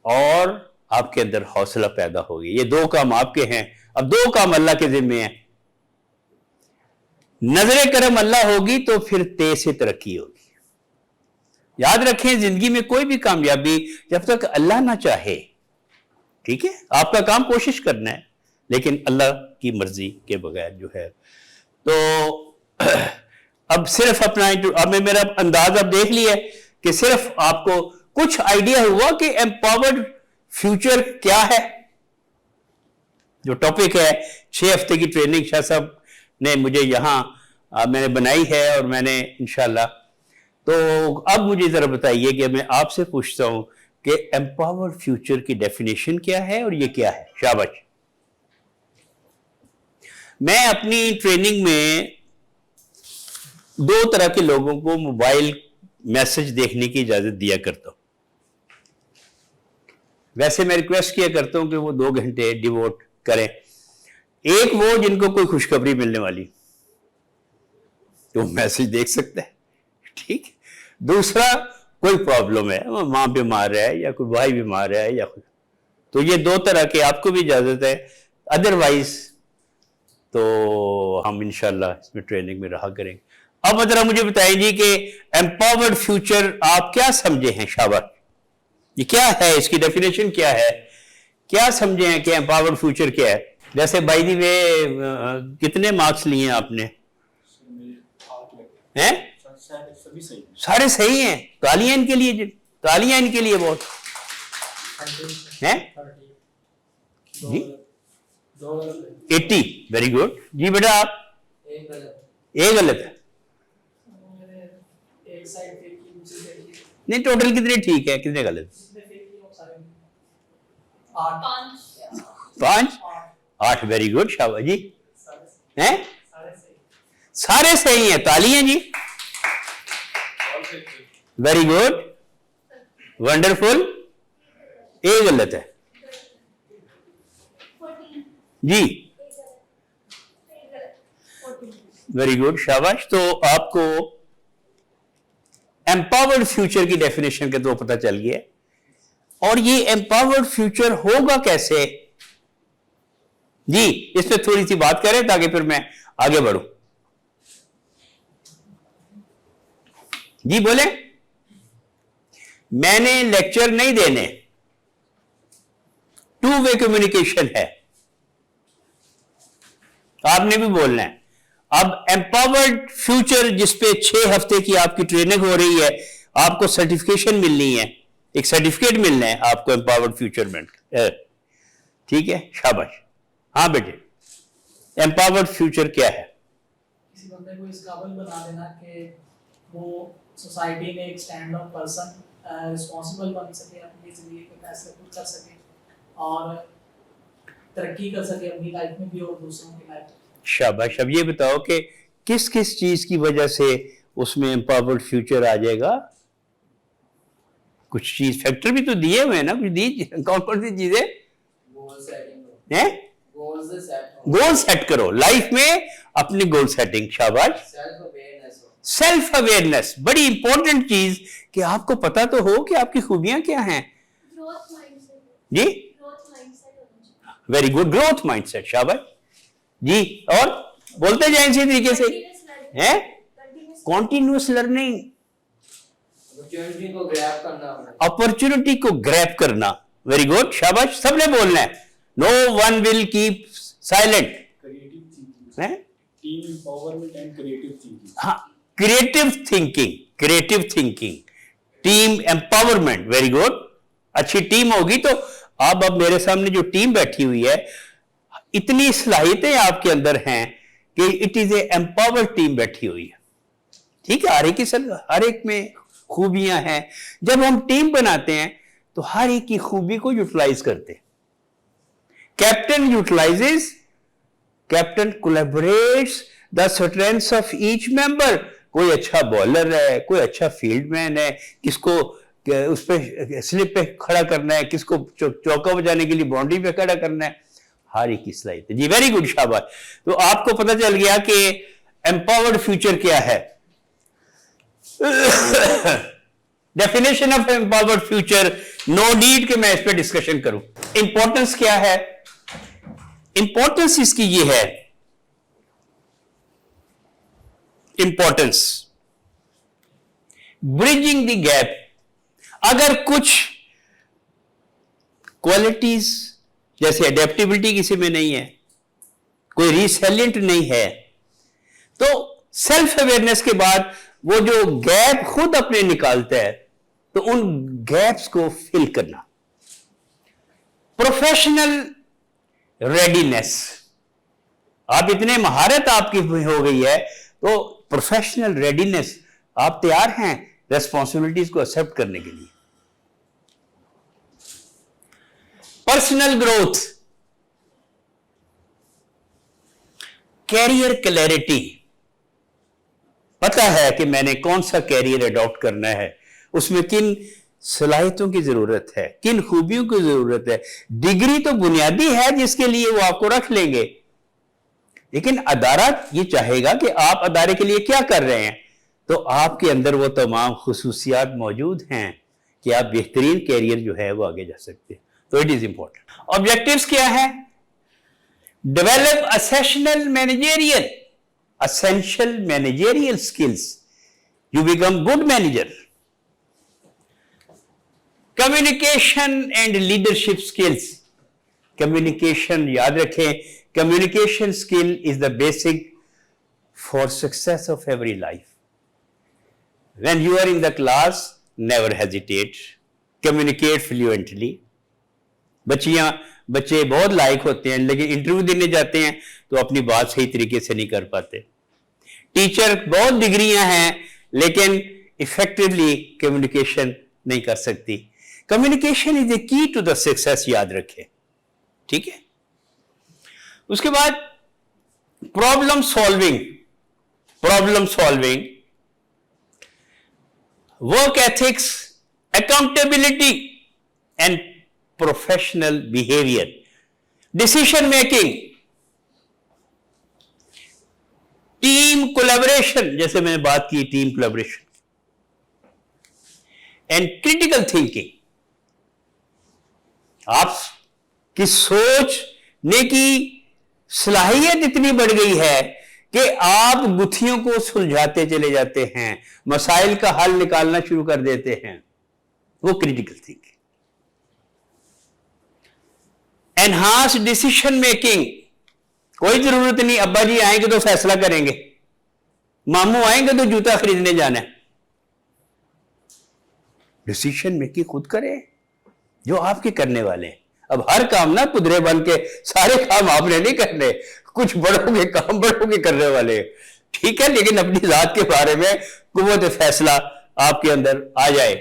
और आपके अंदर हौसला पैदा होगी। ये 2 काम आपके हैं। अब 2 काम अल्लाह के जिम्मे हैं। नजर करम अल्लाह होगी तो फिर तेज से तरक्की होगी। याद रखें, जिंदगी में कोई भी कामयाबी जब तक अल्लाह ना चाहे, ठीक है, आपका काम कोशिश करना है, लेकिन अल्लाह की मर्जी के बगैर जो है। तो अब सिर्फ अपना, अब मेरा अंदाज अब देख लिया कि सिर्फ आपको कुछ आइडिया हुआ कि एम्पावर्ड फ्यूचर क्या है। जो टॉपिक है 6 हफ्ते की ट्रेनिंग शाह साहब ने मुझे यहां मैंने बनाई है और मैंने इंशाल्लाह, तो अब मुझे जरा बताइए कि मैं आपसे पूछता हूं कि एम्पावर्ड फ्यूचर की डेफिनेशन क्या है और ये क्या है। शाबाश। मैं अपनी ट्रेनिंग में 2 तरह के लोगों को मोबाइल मैसेज देखने की इजाजत दिया करता हूं। वैसे मैं रिक्वेस्ट किया करता हूं कि वो 2 घंटे डिवोट करें। एक वो जिनको कोई खुशखबरी मिलने वाली, तो मैसेज देख सकता है, ठीक। दूसरा कोई प्रॉब्लम है, मां बीमार है या कोई भाई बीमार है या कोई, तो ये 2 तरह के आपको भी इजाजत है। अदरवाइज तो हम इंशाल्लाह इसमें ट्रेनिंग में रहा करेंगे। अब जरा मुझे बताइए जी कि एम्पावर्ड फ्यूचर आप क्या समझे हैं। शाबाश, ये क्या है, इसकी डेफिनेशन क्या है, क्या समझे हैं कि एम्पावर्ड फ्यूचर क्या है। जैसे बाय द वे कितने मार्क्स लिए हैं आपने? हैं? सारे सही हैं। तालियां इनके लिए जी, तालियां इनके लिए बहुत हैं जी। 80, वेरी गुड जी। बेटा आप? एक गलत है। नहीं, टोटल कितने ठीक है, कितने गलत? 5, 8, वेरी गुड। शाबाश जी। हैं? सारे सही हैं, तालियां जी। Very good, wonderful. एक गलत है जी। वेरी गुड, शाबाश। तो आपको एम्पावर्ड फ्यूचर की डेफिनेशन के 2 पता चल गया। और ये एम्पावर्ड फ्यूचर होगा कैसे जी, इस पे थोड़ी सी बात करें ताकि फिर मैं आगे बढ़ूं। जी बोले। मैंने लेक्चर नहीं देने, 2 वे कम्युनिकेशन है, आपने भी बोलना है। अब एम्पावर्ड फ्यूचर जिसपे 6 हफ्ते की आपकी ट्रेनिंग हो रही है, आपको सर्टिफिकेशन मिलनी है, एक सर्टिफिकेट मिलना है आपको एम्पावर्ड फ्यूचर में, ठीक है। शाबाश। हाँ बेटे, एम्पावर्ड फ्यूचर क्या है? किसी बंदे को इस काबिल बना देना कि वो सोसाइटी में एक स्टैंड अप पर्सन, रिस्पॉन्सिबल बन सके, अपनी जिंदगी के फैसले खुद कर सके और तरक्की कर सके अपनी लाइफ में भी और दूसरों की लाइफ में। शाबाश। अब ये बताओ कि किस किस चीज की वजह से उसमें एम्पावर्ड फ्यूचर आ जाएगा? कुछ चीज फैक्टर भी तो दिए हुए हैं ना, कुछ दी, कौन सी चीजें हैं? गोल सेट करो लाइफ में, अपनी गोल सेटिंग। शाबाश। सेल्फ अवेयरनेस, बड़ी इंपॉर्टेंट चीज कि आपको पता तो हो कि आपकी खूबियां क्या हैं जी। Very good, growth mindset. शाबाश जी। और बोलते जाए इसी तरीके से हैं, कॉन्टिन्यूअस लर्निंग, अपॉर्चुनिटी को ग्रैब करना। वेरी गुड, शाबाश। सबने बोलना है, no one will keep silent. Team empowerment and creative thinking. हाँ, creative thinking, creative thinking, team empowerment. Very good. अच्छी टीम होगी तो अब मेरे सामने जो टीम बैठी हुई है, इतनी सलाहियतें आपके अंदर हैं कि it is a empowered team बैठी हुई है, ठीक है। हर एक में खूबियां हैं। जब हम टीम बनाते हैं तो हर एक की खूबी को यूटिलाइज करते हैं। Captain utilises, captain collaborates the strengths of each member. कोई अच्छा बॉलर है, कोई अच्छा फील्डमैन है, किसको उस पे स्लिप पे खड़ा करना है, किसको चौका बजाने के लिए बाउंड्री पे खड़ा करना है, हर एक की सलाहियत है। जी वेरी गुड, शाबाश। तो आपको पता चल गया कि एम्पावर्ड फ्यूचर क्या है। Definition of empowered future, no need कि मैं इस पर डिस्कशन करूं। इंपॉर्टेंस क्या है? इंपॉर्टेंस इसकी ये है, इंपॉर्टेंस ब्रिजिंग द गैप। अगर कुछ क्वालिटीज जैसे एडेप्टेबिलिटी किसी में नहीं है, कोई रिसेलिएंट नहीं है, तो सेल्फ अवेयरनेस के बाद वो जो गैप खुद अपने निकालता है, तो उन गैप्स को फिल करना। प्रोफेशनल रेडीनेस, आप इतने महारत आपकी हो गई है, तो प्रोफेशनल रेडीनेस, आप तैयार हैं रेस्पॉन्सिबिलिटीज को एक्सेप्ट करने के लिए। पर्सनल ग्रोथ, कैरियर क्लैरिटी, पता है कि मैंने कौन सा कैरियर अडॉप्ट करना है, उसमें किन सलाहियतों की जरूरत है, किन खूबियों की जरूरत है। डिग्री तो बुनियादी है जिसके लिए वो आपको रख लेंगे, लेकिन अदारा ये चाहेगा कि आप अदारे के लिए क्या कर रहे हैं, तो आपके अंदर वो तमाम खुसूसियात मौजूद हैं कि आप बेहतरीन कैरियर जो है वो आगे जा सकते हैं। तो इट इज इंपॉर्टेंट। ऑब्जेक्टिव्स क्या है? Develop essential managerial, essential managerial skills, you become good manager. Communication and leadership skills, communication याद रखें, communication skill is the basic for success of every life. When you are in the class, never hesitate, communicate fluently. बच्चे बहुत लायक होते हैं, लेकिन इंटरव्यू देने जाते हैं तो अपनी बात सही तरीके से नहीं कर पाते। टीचर बहुत डिग्रियां हैं, लेकिन इफेक्टिवली कम्युनिकेशन नहीं कर सकती। Communication is the key to the success, याद रखें, ठीक है। उसके बाद problem solving, work ethics, accountability and professional behaviour, decision making, team collaboration, जैसे मैंने बात की team collaboration, and critical thinking. आपकी सोचने की सलाहियत इतनी बढ़ गई है कि आप गुत्थियों को सुलझाते चले जाते हैं, मसाइल का हल निकालना शुरू कर देते हैं, वो critical thinking. Enhance decision making, कोई जरूरत नहीं अब्बा जी आएंगे तो फैसला करेंगे, मामू आएंगे तो जूता खरीदने जाना है। डिसीजन मेकिंग खुद करें, जो आपके करने वाले हैं। अब हर काम ना कुदरे बन के सारे काम आपने नहीं करने, कुछ बड़ों के काम बड़ों के करने वाले, ठीक है, लेकिन अपनी जात के बारे में कुव्वत फैसला आपके अंदर आ जाए।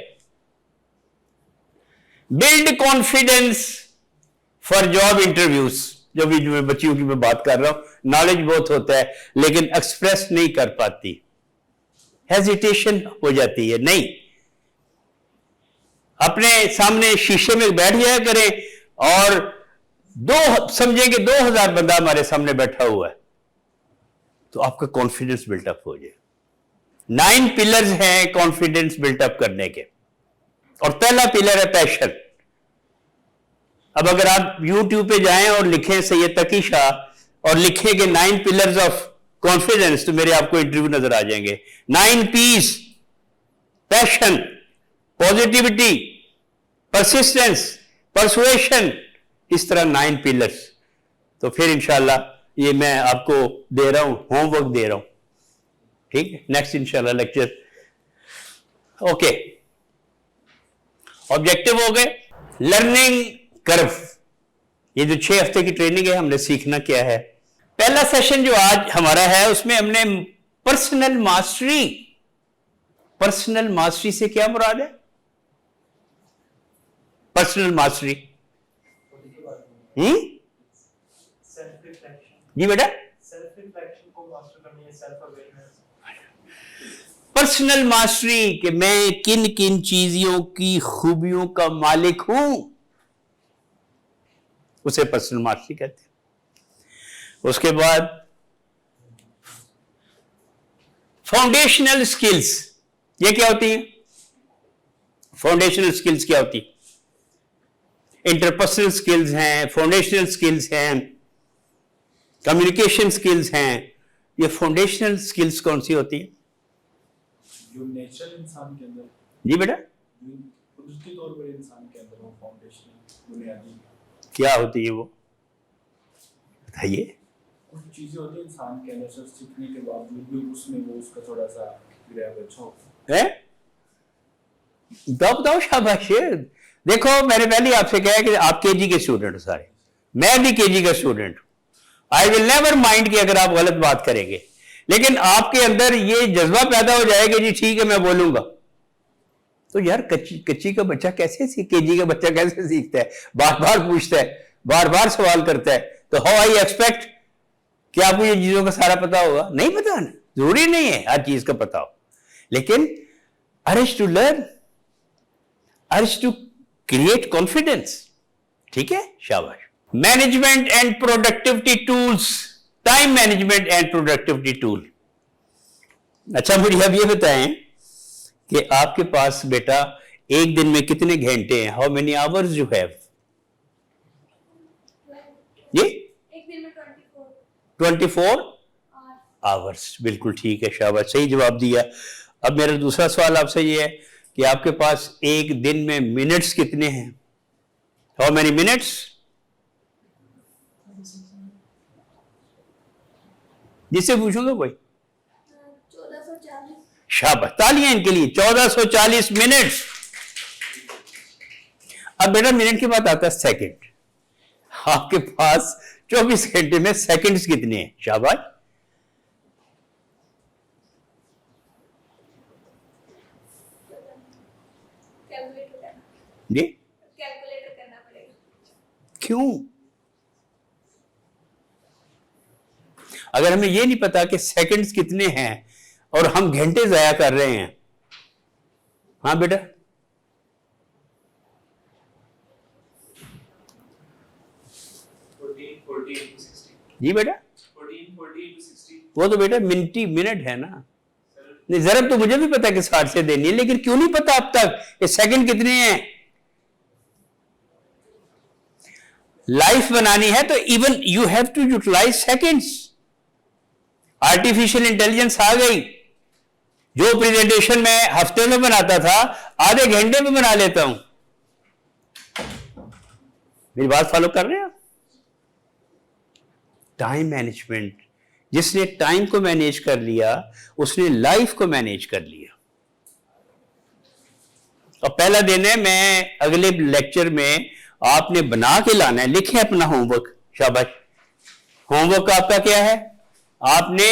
Build confidence for job interviews, जो भी जो बच्चियों की मैं बात कर रहा हूं, नॉलेज बहुत होता है लेकिन एक्सप्रेस नहीं कर पाती, हेजिटेशन हो जाती है। नहीं, अपने सामने शीशे में बैठ जाया करें और समझेंगे 2000 बंदा हमारे सामने बैठा हुआ है, तो आपका कॉन्फिडेंस बिल्टअप हो जाए। 9 पिलर्स हैं कॉन्फिडेंस बिल्टअप करने के, और पहला पिलर है पैशन। अब अगर आप YouTube पे जाएं और लिखें सैयद तकी शाह और लिखेंगे 9 पिलर्स ऑफ कॉन्फिडेंस, तो मेरे आपको इंटरव्यू नजर आ जाएंगे। 9 P's, passion, positivity, persistence, persuasion, इस तरह 9 पिलर्स। तो फिर इंशाल्लाह ये मैं आपको दे रहा हूं, होमवर्क दे रहा हूं, ठीक है। नेक्स्ट इंशाल्लाह लेक्चर, ओके। ऑब्जेक्टिव हो गए। लर्निंग कर्व, ये जो 6 हफ्ते की ट्रेनिंग है, हमने सीखना क्या है। पहला सेशन जो आज हमारा है उसमें हमने पर्सनल पर्सनल मास्टरी से क्या मुराद है? पर्सनल मास्टरी सेल्फ रिफ्लेक्शन, जी बेटा, सेल्फ रिफ्लेक्शन को मास्टर करनी है, सेल्फ अवेयरनेस। पर्सनल मास्टरी कि मैं किन किन चीजों की खूबियों का मालिक हूं, उसे पर्सनल मास्टरी कहते हैं। उसके बाद फाउंडेशनल स्किल्स, ये क्या होती है? फाउंडेशनल स्किल्स क्या होती है? इंटरपर्सनल स्किल्स हैं, फाउंडेशनल स्किल्स हैं, कम्युनिकेशन स्किल्स हैं। ये फाउंडेशनल स्किल्स कौन सी होती है? जो नेचर इंसान के अंदर, जी बेटा, कुदरती तौर पर इंसान के अंदर वो फाउंडेशन बुनियादी क्या होती है वो, बताइए। कुछ चीजें होती हैं इंसान के अंदर, सब सीखने के बावजूद भी उसमें वो उसका थोड़ा सा ग्रैब अच्छा होता है? बताओ शाबाश। देखो मैंने पहले आपसे कहा कि आप केजी के स्टूडेंट हो सारे, मैं भी केजी का स्टूडेंट हूं। आई विल नेवर माइंड कि अगर आप गलत बात करेंगे, लेकिन आपके अंदर ये जज्बा पैदा हो जाएगा जी ठीक है मैं बोलूंगा। तो यार कच्ची का बच्चा कैसे केजी का बच्चा कैसे सीखता है? बार बार पूछता है, बार बार सवाल करता है, तो हाउ आई एक्सपेक्ट कि आपको ये चीजों का सारा पता होगा? नहीं पता ना, जरूरी नहीं है हर चीज का पता हो, लेकिन urge to learn, urge to create confidence. ठीक है, शाबाश। Management and productivity tools, time management and productivity tool. अच्छा मुझे अब ये बताएं कि आपके पास बेटा एक दिन में कितने घंटे हैं? How many hours you have? ये एक दिन में 24 आवर्स, बिल्कुल ठीक है, शाबाश, सही जवाब दिया। अब मेरा दूसरा सवाल आपसे ये है कि आपके पास एक दिन में मिनट्स कितने हैं? How many minutes? जिससे पूछूंगा कोई, 1440। शाबाश, तालियां इनके लिए। 1440 मिनट। अब बेटा मिनट के बाद आता है सेकंड। आपके पास 24 घंटे में सेकंड्स कितने हैं? शाबाश, जी कैलकुलेटर करना पड़ेगा। क्यों? अगर हमें ये नहीं पता कि सेकंड्स कितने हैं और हम घंटे जाया कर रहे हैं। हाँ बेटा, 1440 into 60, जी बेटा, 1440 into 60, वो तो बेटा मिनट है ना। नहीं, जरूरत तो मुझे भी पता है कि 60 से देनी है, लेकिन क्यों नहीं पता अब तक कि सेकंड कितने हैं? लाइफ बनानी है तो even you have to utilise seconds. Artificial intelligence आ गई, जो प्रेजेंटेशन में हफ्ते में बनाता था आधे घंटे में बना लेता हूं। मेरी बात फॉलो कर रहे हैं आप? टाइम मैनेजमेंट, जिसने टाइम को मैनेज कर लिया उसने लाइफ को मैनेज कर लिया। और पहला दिन है, मैं अगले लेक्चर में आपने बना के लाना है, लिखें अपना होमवर्क। शाबाश, होमवर्क आपका क्या है? आपने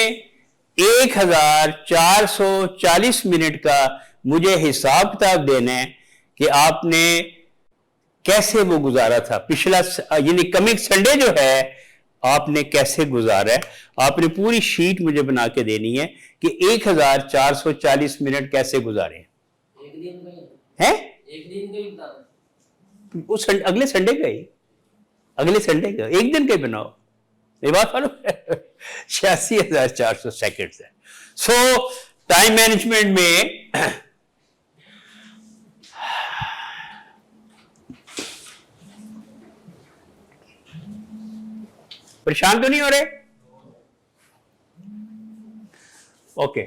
1440 मिनट का मुझे हिसाब किताब देना है कि आपने कैसे वो गुजारा था पिछला, यानी कमिंग संडे जो है आपने कैसे गुजारा है। आपने पूरी शीट मुझे बना के देनी है कि 1440 मिनट कैसे गुजारे। एक दिन का ही है? एक दिन का ही बताना। वो अगले संडे का ही, अगले संडे का एक दिन का ही बनाओ। ये बात फॉलो 86,400 सेकेंड्स है। सो टाइम मैनेजमेंट में परेशान तो नहीं हो रहे? ओके,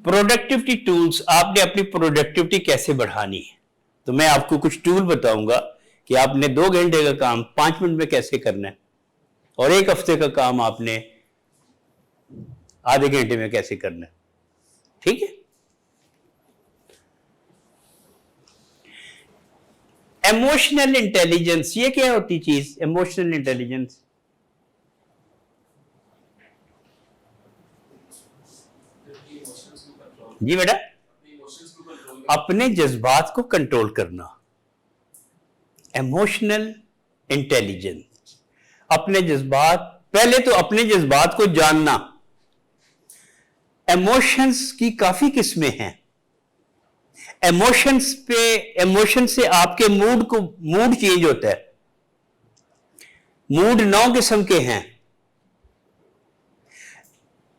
प्रोडक्टिविटी टूल्स, आपने अपनी प्रोडक्टिविटी कैसे बढ़ानी है? तो मैं आपको कुछ टूल बताऊंगा कि आपने 2 घंटे का काम 5 मिनट में कैसे करना है और 1 हफ्ते का काम आपने आधे घंटे में कैसे करना है। ठीक है? इमोशनल इंटेलिजेंस, ये क्या होती चीज? इमोशनल इंटेलिजेंस इमोशंस को जी बेटा, अपने जज्बात को कंट्रोल करना, इमोशनल इंटेलिजेंस। अपने जज्बात, पहले तो अपने जज्बात को जानना। इमोशंस की काफी किस्में हैं। इमोशन से आपके मूड चेंज होता है। मूड 9 किस्म के हैं।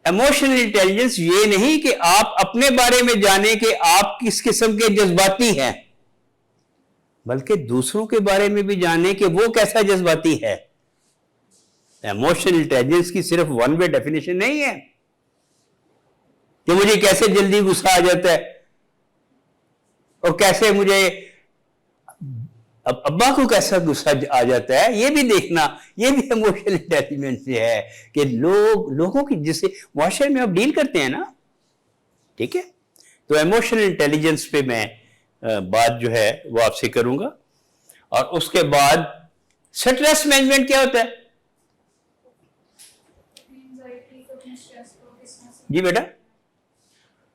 इमोशनल इंटेलिजेंस ये नहीं कि आप अपने बारे में जाने कि आप किस किस्म के जज्बाती हैं, बल्कि दूसरों के बारे में भी जाने कि वो कैसा जज्बाती है। इमोशनल इंटेलिजेंस की सिर्फ वन वे डेफिनेशन नहीं है कि मुझे कैसे जल्दी गुस्सा आ जाता है और कैसे मुझे अब अब्बा को कैसा गुस्सा आ जाता है, ये भी देखना, ये भी इमोशनल इंटेलिजेंस से है कि लोगों की जिससे मुआशरे में आप डील करते हैं ना, ठीक है। तो इमोशनल इंटेलिजेंस पे मैं बात जो है वो आपसे करूंगा। और उसके बाद स्ट्रेस मैनेजमेंट क्या होता है? एंजाइटी को, स्ट्रेस को किस तरह से, जी बेटा,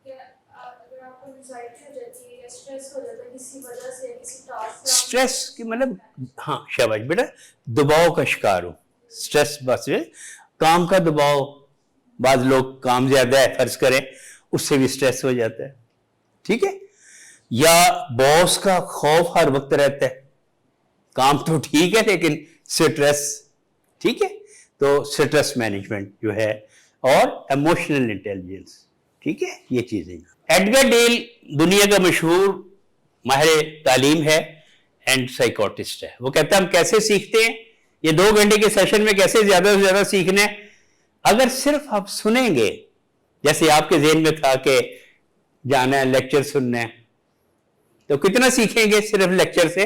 अगर आपको एंजाइटी हो जाती है या स्ट्रेस हो जाता है किसी वजह से, किसी टास्क से, स्ट्रेस की मतलब, हाँ शाबाश बेटा, दबाव का शिकार हो। स्ट्रेस बस काम का दबाव, बाद लोग काम ज्यादा है फर्ज करें, उससे भी स्ट्रेस हो जाता है, ठीक है। या बॉस का खौफ हर वक्त रहता है, काम तो ठीक है लेकिन स्ट्रेस, ठीक है। तो स्ट्रेस मैनेजमेंट जो है और इमोशनल इंटेलिजेंस, ठीक है, ये चीजें। एडगर डेल दुनिया का मशहूर माहिर तालीम है एंड साइकोटिस्ट है। वो कहता है हम कैसे सीखते हैं, ये 2 घंटे के सेशन में कैसे ज्यादा से ज्यादा सीखना है। अगर सिर्फ आप सुनेंगे, जैसे आपके ज़हन में था कि जाना है लेक्चर सुनना है, तो कितना सीखेंगे सिर्फ लेक्चर से?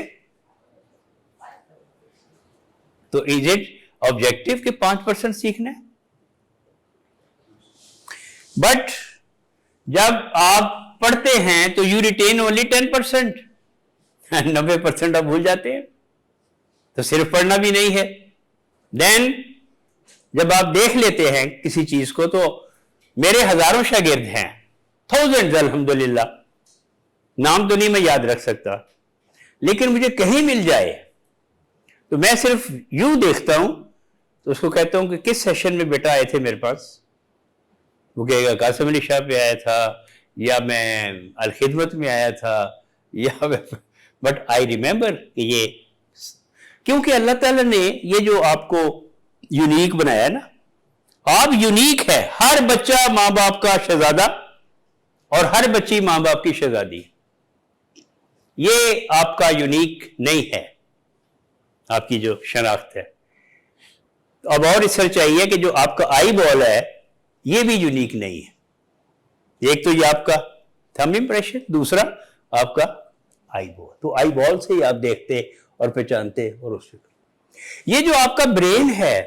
तो इज इट ऑब्जेक्टिव कि 5% सीखना है? बट जब आप पढ़ते हैं तो यू रिटेन ओनली 10%, 90% आप भूल जाते हैं। तो सिर्फ पढ़ना भी नहीं है। देन जब आप देख लेते हैं किसी चीज को, तो मेरे हजारों शागिर्द हैं, थाउजेंड्स अल्हम्दुलिल्लाह, नाम तो नहीं मैं याद रख सकता, लेकिन मुझे कहीं मिल जाए तो मैं सिर्फ यूं देखता हूं, तो उसको कहता हूं कि किस सेशन में बेटा आए थे मेरे पास? वो कहेगा कासिम अली शाह पे आया था, या मैं अल खिदमत में आया था, या बट आई रिमेंबर कि ये, क्योंकि अल्लाह ताला ने ये जो आपको यूनिक बनाया ना, आप यूनिक है। हर बच्चा माँ बाप का शहजादा और हर बच्ची माँ बाप की शहजादी। ये आपका यूनिक नहीं है, आपकी जो शनाख्त है। अब और रिसर्च चाहिए कि जो आपका आई बॉल है ये भी यूनिक नहीं है। एक तो ये आपका थंब इंप्रेशन, दूसरा आपका आई बॉल। तो आई बॉल से ही आप देखते और पहचानते और उससे। ये जो आपका ब्रेन है,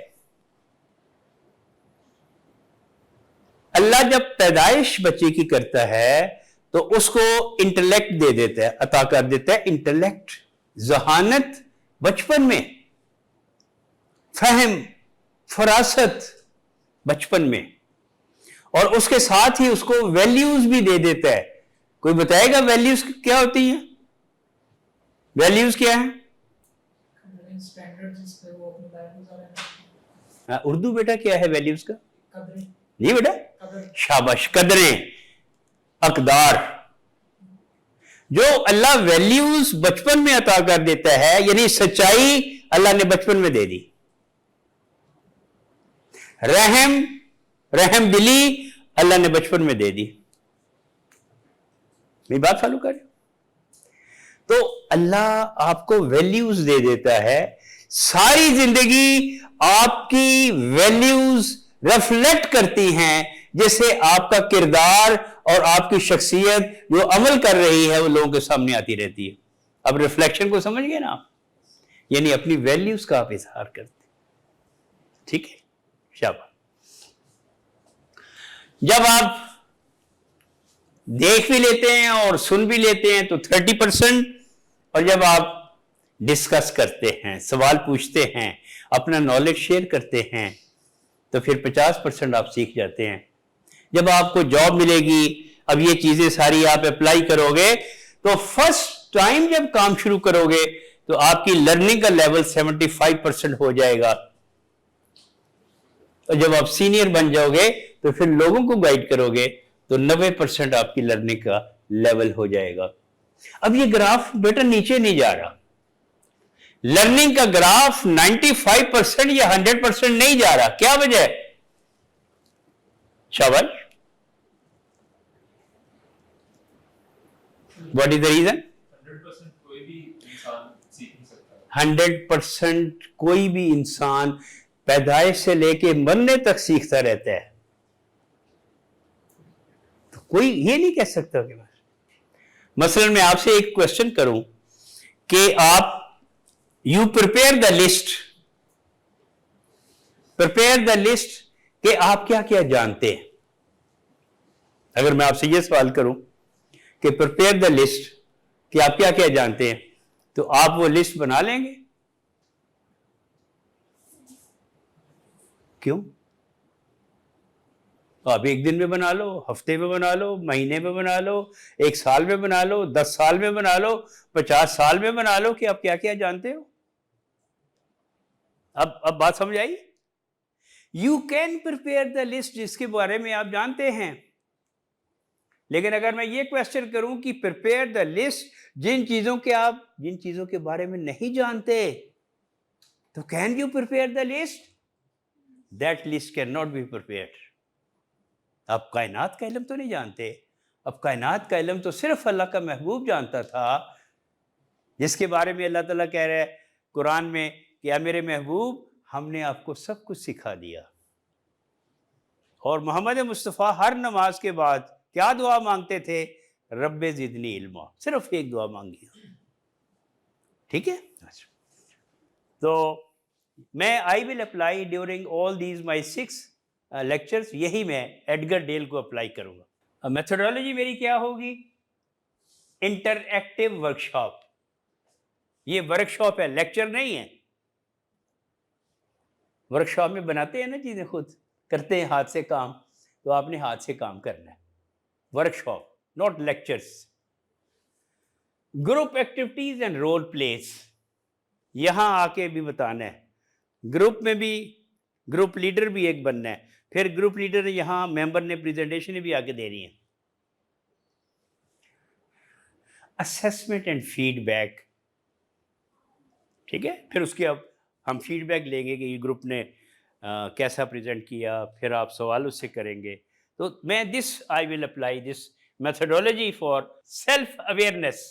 अल्लाह जब पैदाइश बच्चे की करता है तो उसको इंटेलेक्ट दे देता है, अता कर देता है। इंटेलेक्ट, जहानत बचपन में, फहम, फरासत बचपन में, और उसके साथ ही उसको वैल्यूज भी दे देता है। कोई बताएगा वैल्यूज क्या होती हैं? वैल्यूज क्या है? स्टैंडर्ड जिस पे वो अपनी लाइफ गुजार रहे हैं। हाँ, उर्दू बेटा क्या है वैल्यूज का? कदरें, जी बेटा, कदर, शाबाश, कदरें, अकदार। जो अल्लाह वैल्यूज बचपन में अता कर देता है, यानी सच्चाई अल्लाह ने बचपन में दे दी। रहम दिली अल्लाह ने बचपन में दे दी। मेरी बात फॉलो करें। तो अल्लाह आपको वैल्यूज दे देता है। सारी जिंदगी आपकी वैल्यूज रिफ्लेक्ट करती हैं, जिससे आपका किरदार और आपकी शख्सियत जो अमल कर रही है वो लोगों के सामने आती रहती है। अब रिफ्लेक्शन को समझ गए ना आप? यानी अपनी वैल्यूज का आप इजहार करते, ठीक है, शाबाश। जब आप देख भी लेते हैं और सुन भी लेते हैं तो 30%, और जब आप डिस्कस करते हैं, सवाल पूछते हैं, अपना नॉलेज शेयर करते हैं, तो फिर 50% आप सीख जाते हैं। जब आपको जॉब मिलेगी, अब ये चीजें सारी आप अप्लाई करोगे तो फर्स्ट टाइम जब काम शुरू करोगे तो आपकी लर्निंग का लेवल 75% हो जाएगा, और जब आप सीनियर बन जाओगे तो फिर लोगों को गाइड करोगे तो 90% आपकी लर्निंग का लेवल हो जाएगा। अब ये ग्राफ बेटा नीचे नहीं जा रहा, लर्निंग का ग्राफ 95% या 100% नहीं जा रहा, क्या वजह है? शाबाश, व्हाट इज द रीजन? 100% कोई भी इंसान सीख नहीं सकता। 100% कोई भी इंसान पैदाइश से लेके मरने तक सीखता रहता है, तो कोई ये नहीं कह सकता कि मसलन मैं आपसे एक क्वेश्चन करूं कि आप यू प्रिपेयर द लिस्ट कि आप क्या क्या जानते हैं। अगर मैं आपसे ये सवाल करूं कि प्रिपेयर द लिस्ट कि आप क्या क्या जानते हैं, तो आप वो लिस्ट बना लेंगे? क्यों? आप एक दिन में बना लो, हफ्ते में बना लो, महीने में बना लो, एक साल में बना लो, 10 साल में बना लो, 50 साल में बना लो कि आप क्या क्या जानते हो। अब बात समझ आई? You can prepare the list जिसके बारे में आप जानते हैं, लेकिन अगर मैं ये क्वेश्चन करूं कि प्रिपेयर द लिस्ट जिन चीजों के बारे में नहीं जानते, तो can you prepare the list? That list can not be prepared. आप कायनात का इल्म तो नहीं जानते, अब कायनात का इल्म तो सिर्फ अल्लाह का महबूब जानता था, जिसके बारे में अल्लाह ताला कह रहा है कुरान में कि या मेरे महबूब हमने आपको सब कुछ सिखा दिया। और मोहम्मद मुस्तफ़ा हर नमाज के बाद क्या दुआ मांगते थे? रब्बे ज़िदनी इल्मा, सिर्फ एक दुआ मांगी। ठीक है, तो मैं I will apply during all these my 6 lectures, यही मैं एडगर डेल को अप्लाई करूंगा। मेथोडोलॉजी मेरी क्या होगी? Interactive workshop. ये वर्कशॉप है, लेक्चर नहीं है। वर्कशॉप में बनाते हैं ना चीजें, खुद करते हैं हाथ से काम, तो आपने हाथ से काम करना है। Workshop not lectures. Group activities and role plays, यहां आके भी बताना है। ग्रुप में भी ग्रुप लीडर भी एक बनना है, फिर ग्रुप लीडर यहां मेंबर ने प्रेजेंटेशन भी आके देनी है। असेसमेंट एंड फीडबैक, ठीक है, फिर उसके अब हम फीडबैक लेंगे कि ये ग्रुप ने कैसा प्रेजेंट किया, फिर आप सवाल उससे करेंगे। तो मैं I will apply this methodology for self awareness.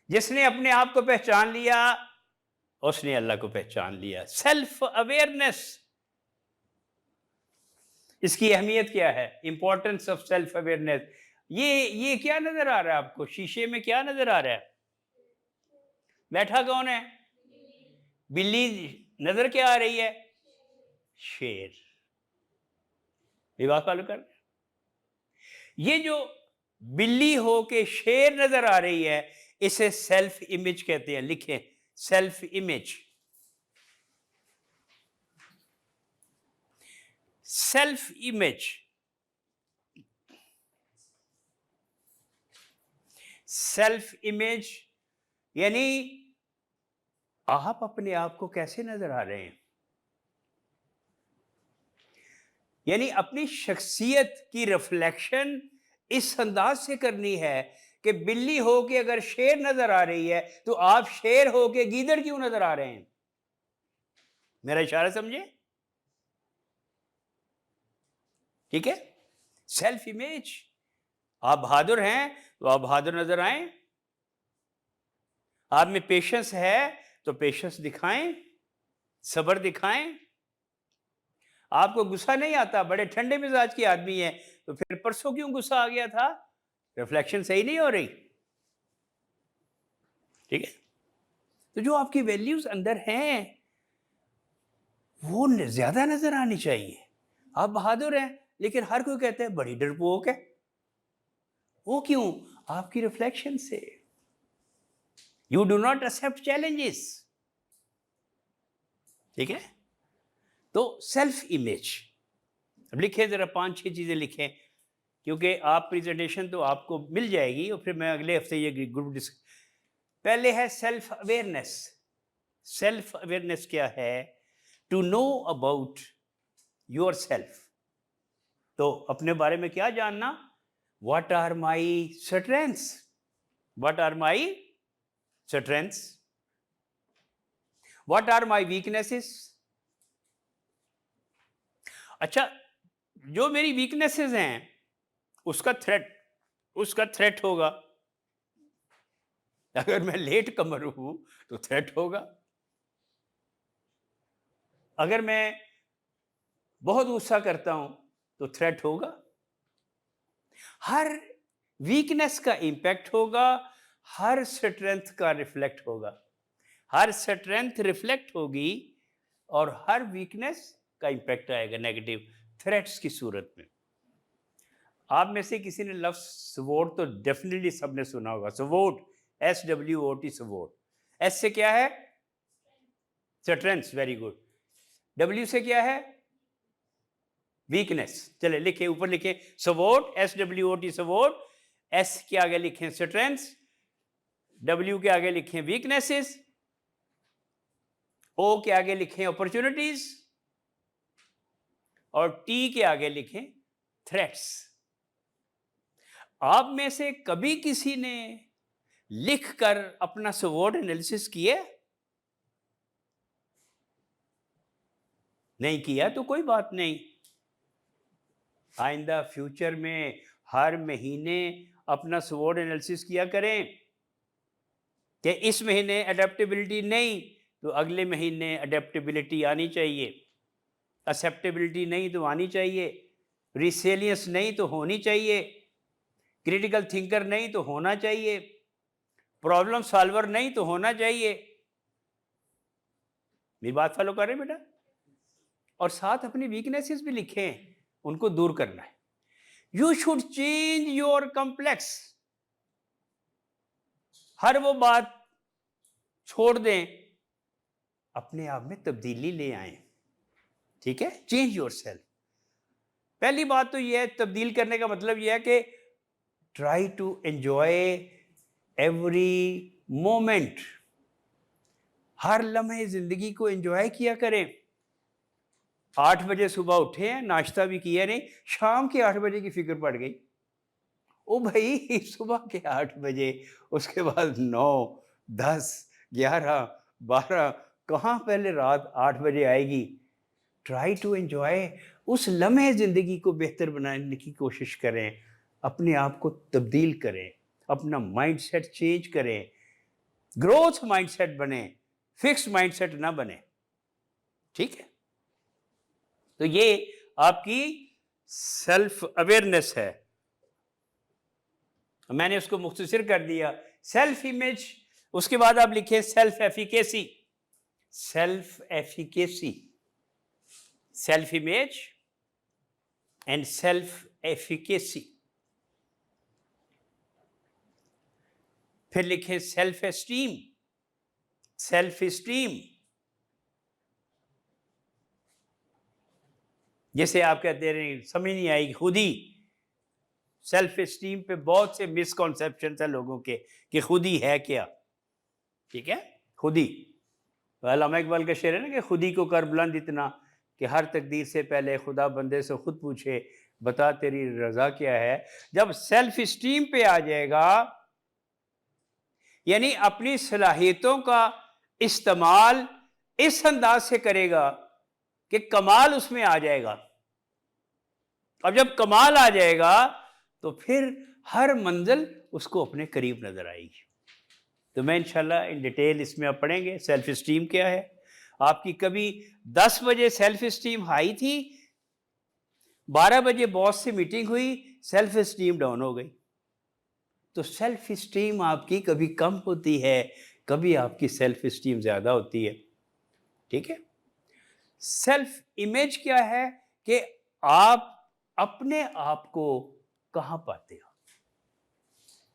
जिसने अपने आप को पहचान लिया उसने अल्लाह को पहचान लिया। सेल्फ अवेयरनेस, इसकी अहमियत क्या है? Importance of self awareness. ये क्या नजर आ रहा है आपको? शीशे में क्या नजर आ रहा है? बैठा कौन है? बिल्ली। नजर क्या आ रही है? शेर। ये बात फॉलो कर। ये जो बिल्ली हो के शेर नजर आ रही है, इसे सेल्फ इमेज कहते हैं। लिखें, self image. Self image, self image यानी आप अपने आप को कैसे नजर आ रहे हैं, यानी अपनी शख्सियत की रिफ्लेक्शन इस अंदाज से करनी है कि बिल्ली हो के अगर शेर नजर आ रही है तो आप शेर हो के गीदड़ क्यों नजर आ रहे हैं? मेरा इशारा समझे? ठीक है, सेल्फ इमेज। आप बहादुर हैं तो आप बहादुर नजर आए। आप में पेशेंस है तो पेशेंस दिखाएं, सब्र दिखाएं। आपको गुस्सा नहीं आता, बड़े ठंडे मिजाज की आदमी है, तो फिर परसों क्यों गुस्सा आ गया था? रिफ्लेक्शन सही नहीं हो रही। ठीक है, तो जो आपकी वैल्यूज अंदर हैं वो ज्यादा नजर आनी चाहिए। आप बहादुर हैं लेकिन हर कोई कहता है बड़ी डरपोक है। वो क्यों? आपकी रिफ्लेक्शन से। You do not accept challenges. ठीक है, तो सेल्फ इमेज। अब लिखें जरा, 5-6 चीजें लिखें। क्योंकि आप प्रेजेंटेशन तो आपको मिल जाएगी और फिर मैं अगले हफ्ते ये ग्रुप पहले है सेल्फ अवेयरनेस। सेल्फ अवेयरनेस क्या है? To know about yourself. तो अपने बारे में क्या जानना? What are my strengths, what are my strengths, what are my weaknesses. अच्छा, जो मेरी वीकनेसेस हैं उसका थ्रेट होगा। अगर मैं लेट कमर हूं तो थ्रेट होगा। अगर मैं बहुत गुस्सा करता हूं तो थ्रेट होगा। हर वीकनेस का इंपैक्ट होगा, हर स्ट्रेंथ का रिफ्लेक्ट होगा। हर स्ट्रेंथ रिफ्लेक्ट होगी और हर वीकनेस का इंपैक्ट आएगा नेगेटिव थ्रेट्स की सूरत में। आप में से किसी ने लफ्ज सवोट तो डेफिनेटली सबने सुना होगा। सवोट, SWOT, सवोट। एस से क्या है? Strength, very good. W से क्या है? वीकनेस। चले लिखे, ऊपर लिखे सवोट, SWOT सवोट। S के आगे लिखें स्ट्रेंथ, W के आगे लिखें वीकनेसेस, O के आगे लिखें अपॉर्चुनिटीज और T के आगे लिखें थ्रेट्स। आप में से कभी किसी ने लिखकर अपना स्वॉट एनालिसिस किया? नहीं किया तो कोई बात नहीं। आइंदा फ्यूचर में हर महीने अपना स्वॉट एनालिसिस किया करें कि इस महीने अडेप्टेबिलिटी नहीं तो अगले महीने अडेप्टेबिलिटी आनी चाहिए, एक्सेप्टेबिलिटी नहीं तो आनी चाहिए, रिसिलियंस नहीं तो होनी चाहिए, क्रिटिकल थिंकर नहीं तो होना चाहिए, प्रॉब्लम सॉल्वर नहीं तो होना चाहिए। मेरी बात फॉलो कर रहे हैं बेटा? और साथ अपनी वीकनेसेस भी लिखें, उनको दूर करना है। You should change your complex. हर वो बात छोड़ दें, अपने आप में तब्दीली ले आए। ठीक है? Change your self. पहली बात तो यह है, तब्दील करने का मतलब यह है कि try to enjoy every moment. हर लम्हे जिंदगी को एंजॉय किया करें। 8 बजे सुबह उठे हैं, नाश्ता भी किया नहीं, शाम के 8 बजे की फिक्र पड़ गई। ओ भाई, सुबह के 8 बजे, उसके बाद 9, 10, 11, 12, कहाँ पहले रात 8 बजे आएगी। ट्राई टू एंजॉय, उस लम्हे जिंदगी को बेहतर बनाने की कोशिश करें, अपने आप को तब्दील करें, अपना माइंडसेट चेंज करें, ग्रोथ माइंडसेट बने, फिक्स माइंडसेट ना बने। ठीक है? तो ये आपकी सेल्फ अवेयरनेस है। मैंने उसको मुख्तसर कर दिया। सेल्फ इमेज, उसके बाद आप लिखें self efficacy. Self efficacy, self image and self efficacy. फिर लिखें सेल्फ एस्टीम। सेल्फ एस्टीम, जैसे आप कहते रहे, समझ नहीं आएगी, खुदी। सेल्फ एस्टीम पे बहुत से मिसकॉन्सेप्शन है लोगों के कि खुदी है क्या। ठीक है? खुदी, अल्लामा इकबाल का शेर है ना कि खुदी को कर बुलंद इतना कि हर तकदीर से पहले खुदा बंदे से खुद पूछे, बता तेरी रजा क्या है। जब सेल्फ एस्टीम पे आ जाएगा, यानी अपनी सलाहियतों का इस्तेमाल इस अंदाज से करेगा कि कमाल उसमें आ जाएगा। अब जब कमाल आ जाएगा तो फिर हर मंजिल उसको अपने करीब नजर आएगी। तो मैं इंशाल्लाह इन डिटेल इसमें आप पढ़ेंगे सेल्फ एस्टीम क्या है। आपकी कभी 10 बजे सेल्फ एस्टीम हाई थी, 12 बजे बॉस से मीटिंग हुई, सेल्फ एस्टीम डाउन हो गई। तो सेल्फ एस्टीम आपकी कभी कम होती है, कभी आपकी सेल्फ एस्टीम ज़्यादा होती है। ठीक है? सेल्फ इमेज क्या है कि आप अपने आप को कहाँ पाते हो।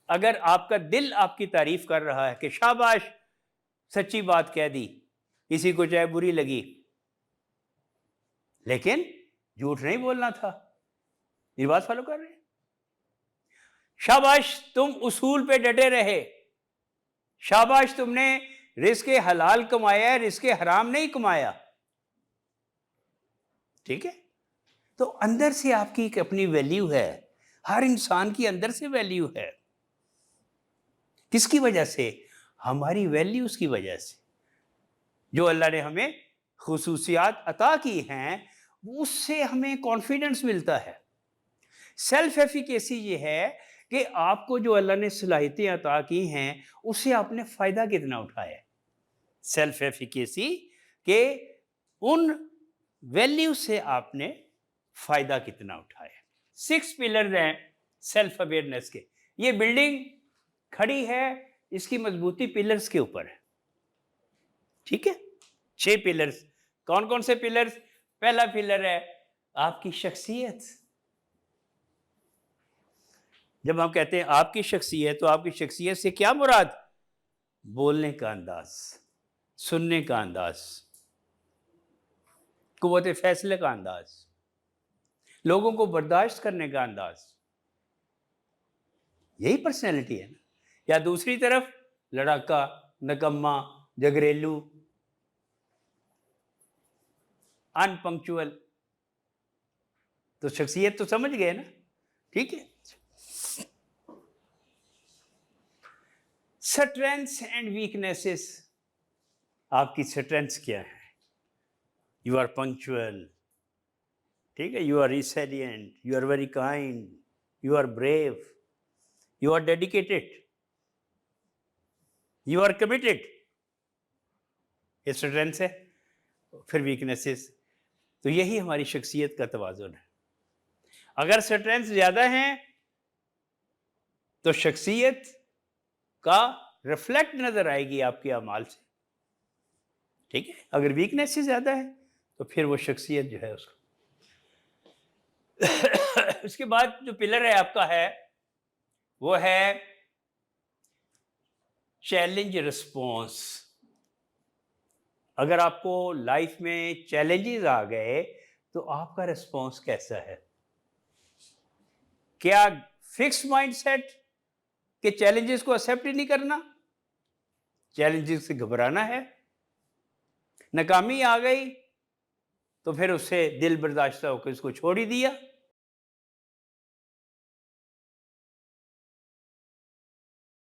अगर आपका दिल आपकी तारीफ कर रहा है कि शाबाश, सच्ची बात कह दी, किसी को चाहे बुरी लगी, लेकिन झूठ नहीं बोलना था। ये बात फॉलो कर रहे हैं? शाबाश तुम उसूल पे डटे रहे, शाबाश तुमने रिस्क हलाल कमाया है, रिस्क हराम नहीं कमाया। ठीक है, तो अंदर से आपकी एक अपनी वैल्यू है, हर इंसान की अंदर से वैल्यू है। किसकी वजह से? हमारी वैल्यूज की वजह से, जो अल्लाह ने हमें खुसूसियात अता की हैं, उससे हमें कॉन्फिडेंस मिलता है। सेल्फ एफिकेसी ये है कि आपको जो अल्लाह ने सलाहियतें अता की हैं, उससे आपने फ़ायदा कितना उठाया। सेल्फ एफिकेसी के उन वैल्यू से आपने फ़ायदा कितना उठाया। 6 पिलर्स हैं सेल्फ अवेयरनेस के। ये बिल्डिंग खड़ी है, इसकी मजबूती पिलर्स के ऊपर है। ठीक है, 6 पिलर्स। कौन कौन से पिलर्स? पहला पिलर है आपकी शख्सियत। जब हम कहते हैं आपकी शख्सियत, तो आपकी शख्सियत से क्या मुराद? बोलने का अंदाज, सुनने का अंदाज, कुव्वत फैसले का अंदाज, लोगों को बर्दाश्त करने का अंदाज, यही पर्सनैलिटी है ना। या दूसरी तरफ लड़ाका, नकम्मा, जगरेलू, अनपंक्चुअल, तो शख्सियत तो समझ गए ना। ठीक है, स्ट्रेंथ्स एंड वीकनेसेस। आपकी स्ट्रेंथ्स क्या है? यू आर पंक्चुअल, ठीक है, you are resilient, you are very kind, you are brave, you are dedicated, you are committed. ये स्ट्रेंथ्स है। फिर वीकनेसेस, तो यही हमारी शख्सियत का तवाज़ुन है। अगर स्ट्रेंथ्स ज़्यादा हैं तो शख्सियत का रिफ्लेक्ट नज़र आएगी आपके अमाल से। ठीक है, अगर वीकनेस ज़्यादा है तो फिर वो शख्सियत जो है उसको उसके बाद जो पिलर है आपका है वो है चैलेंज रिस्पॉन्स। अगर आपको लाइफ में चैलेंजेस आ गए तो आपका रिस्पॉन्स कैसा है? क्या फिक्स माइंडसेट कि चैलेंजेस को एक्सेप्ट ही नहीं करना, चैलेंजेस से घबराना है, नाकामी आ गई तो फिर उससे दिल बर्दाश्त होकर इसको छोड़ ही दिया,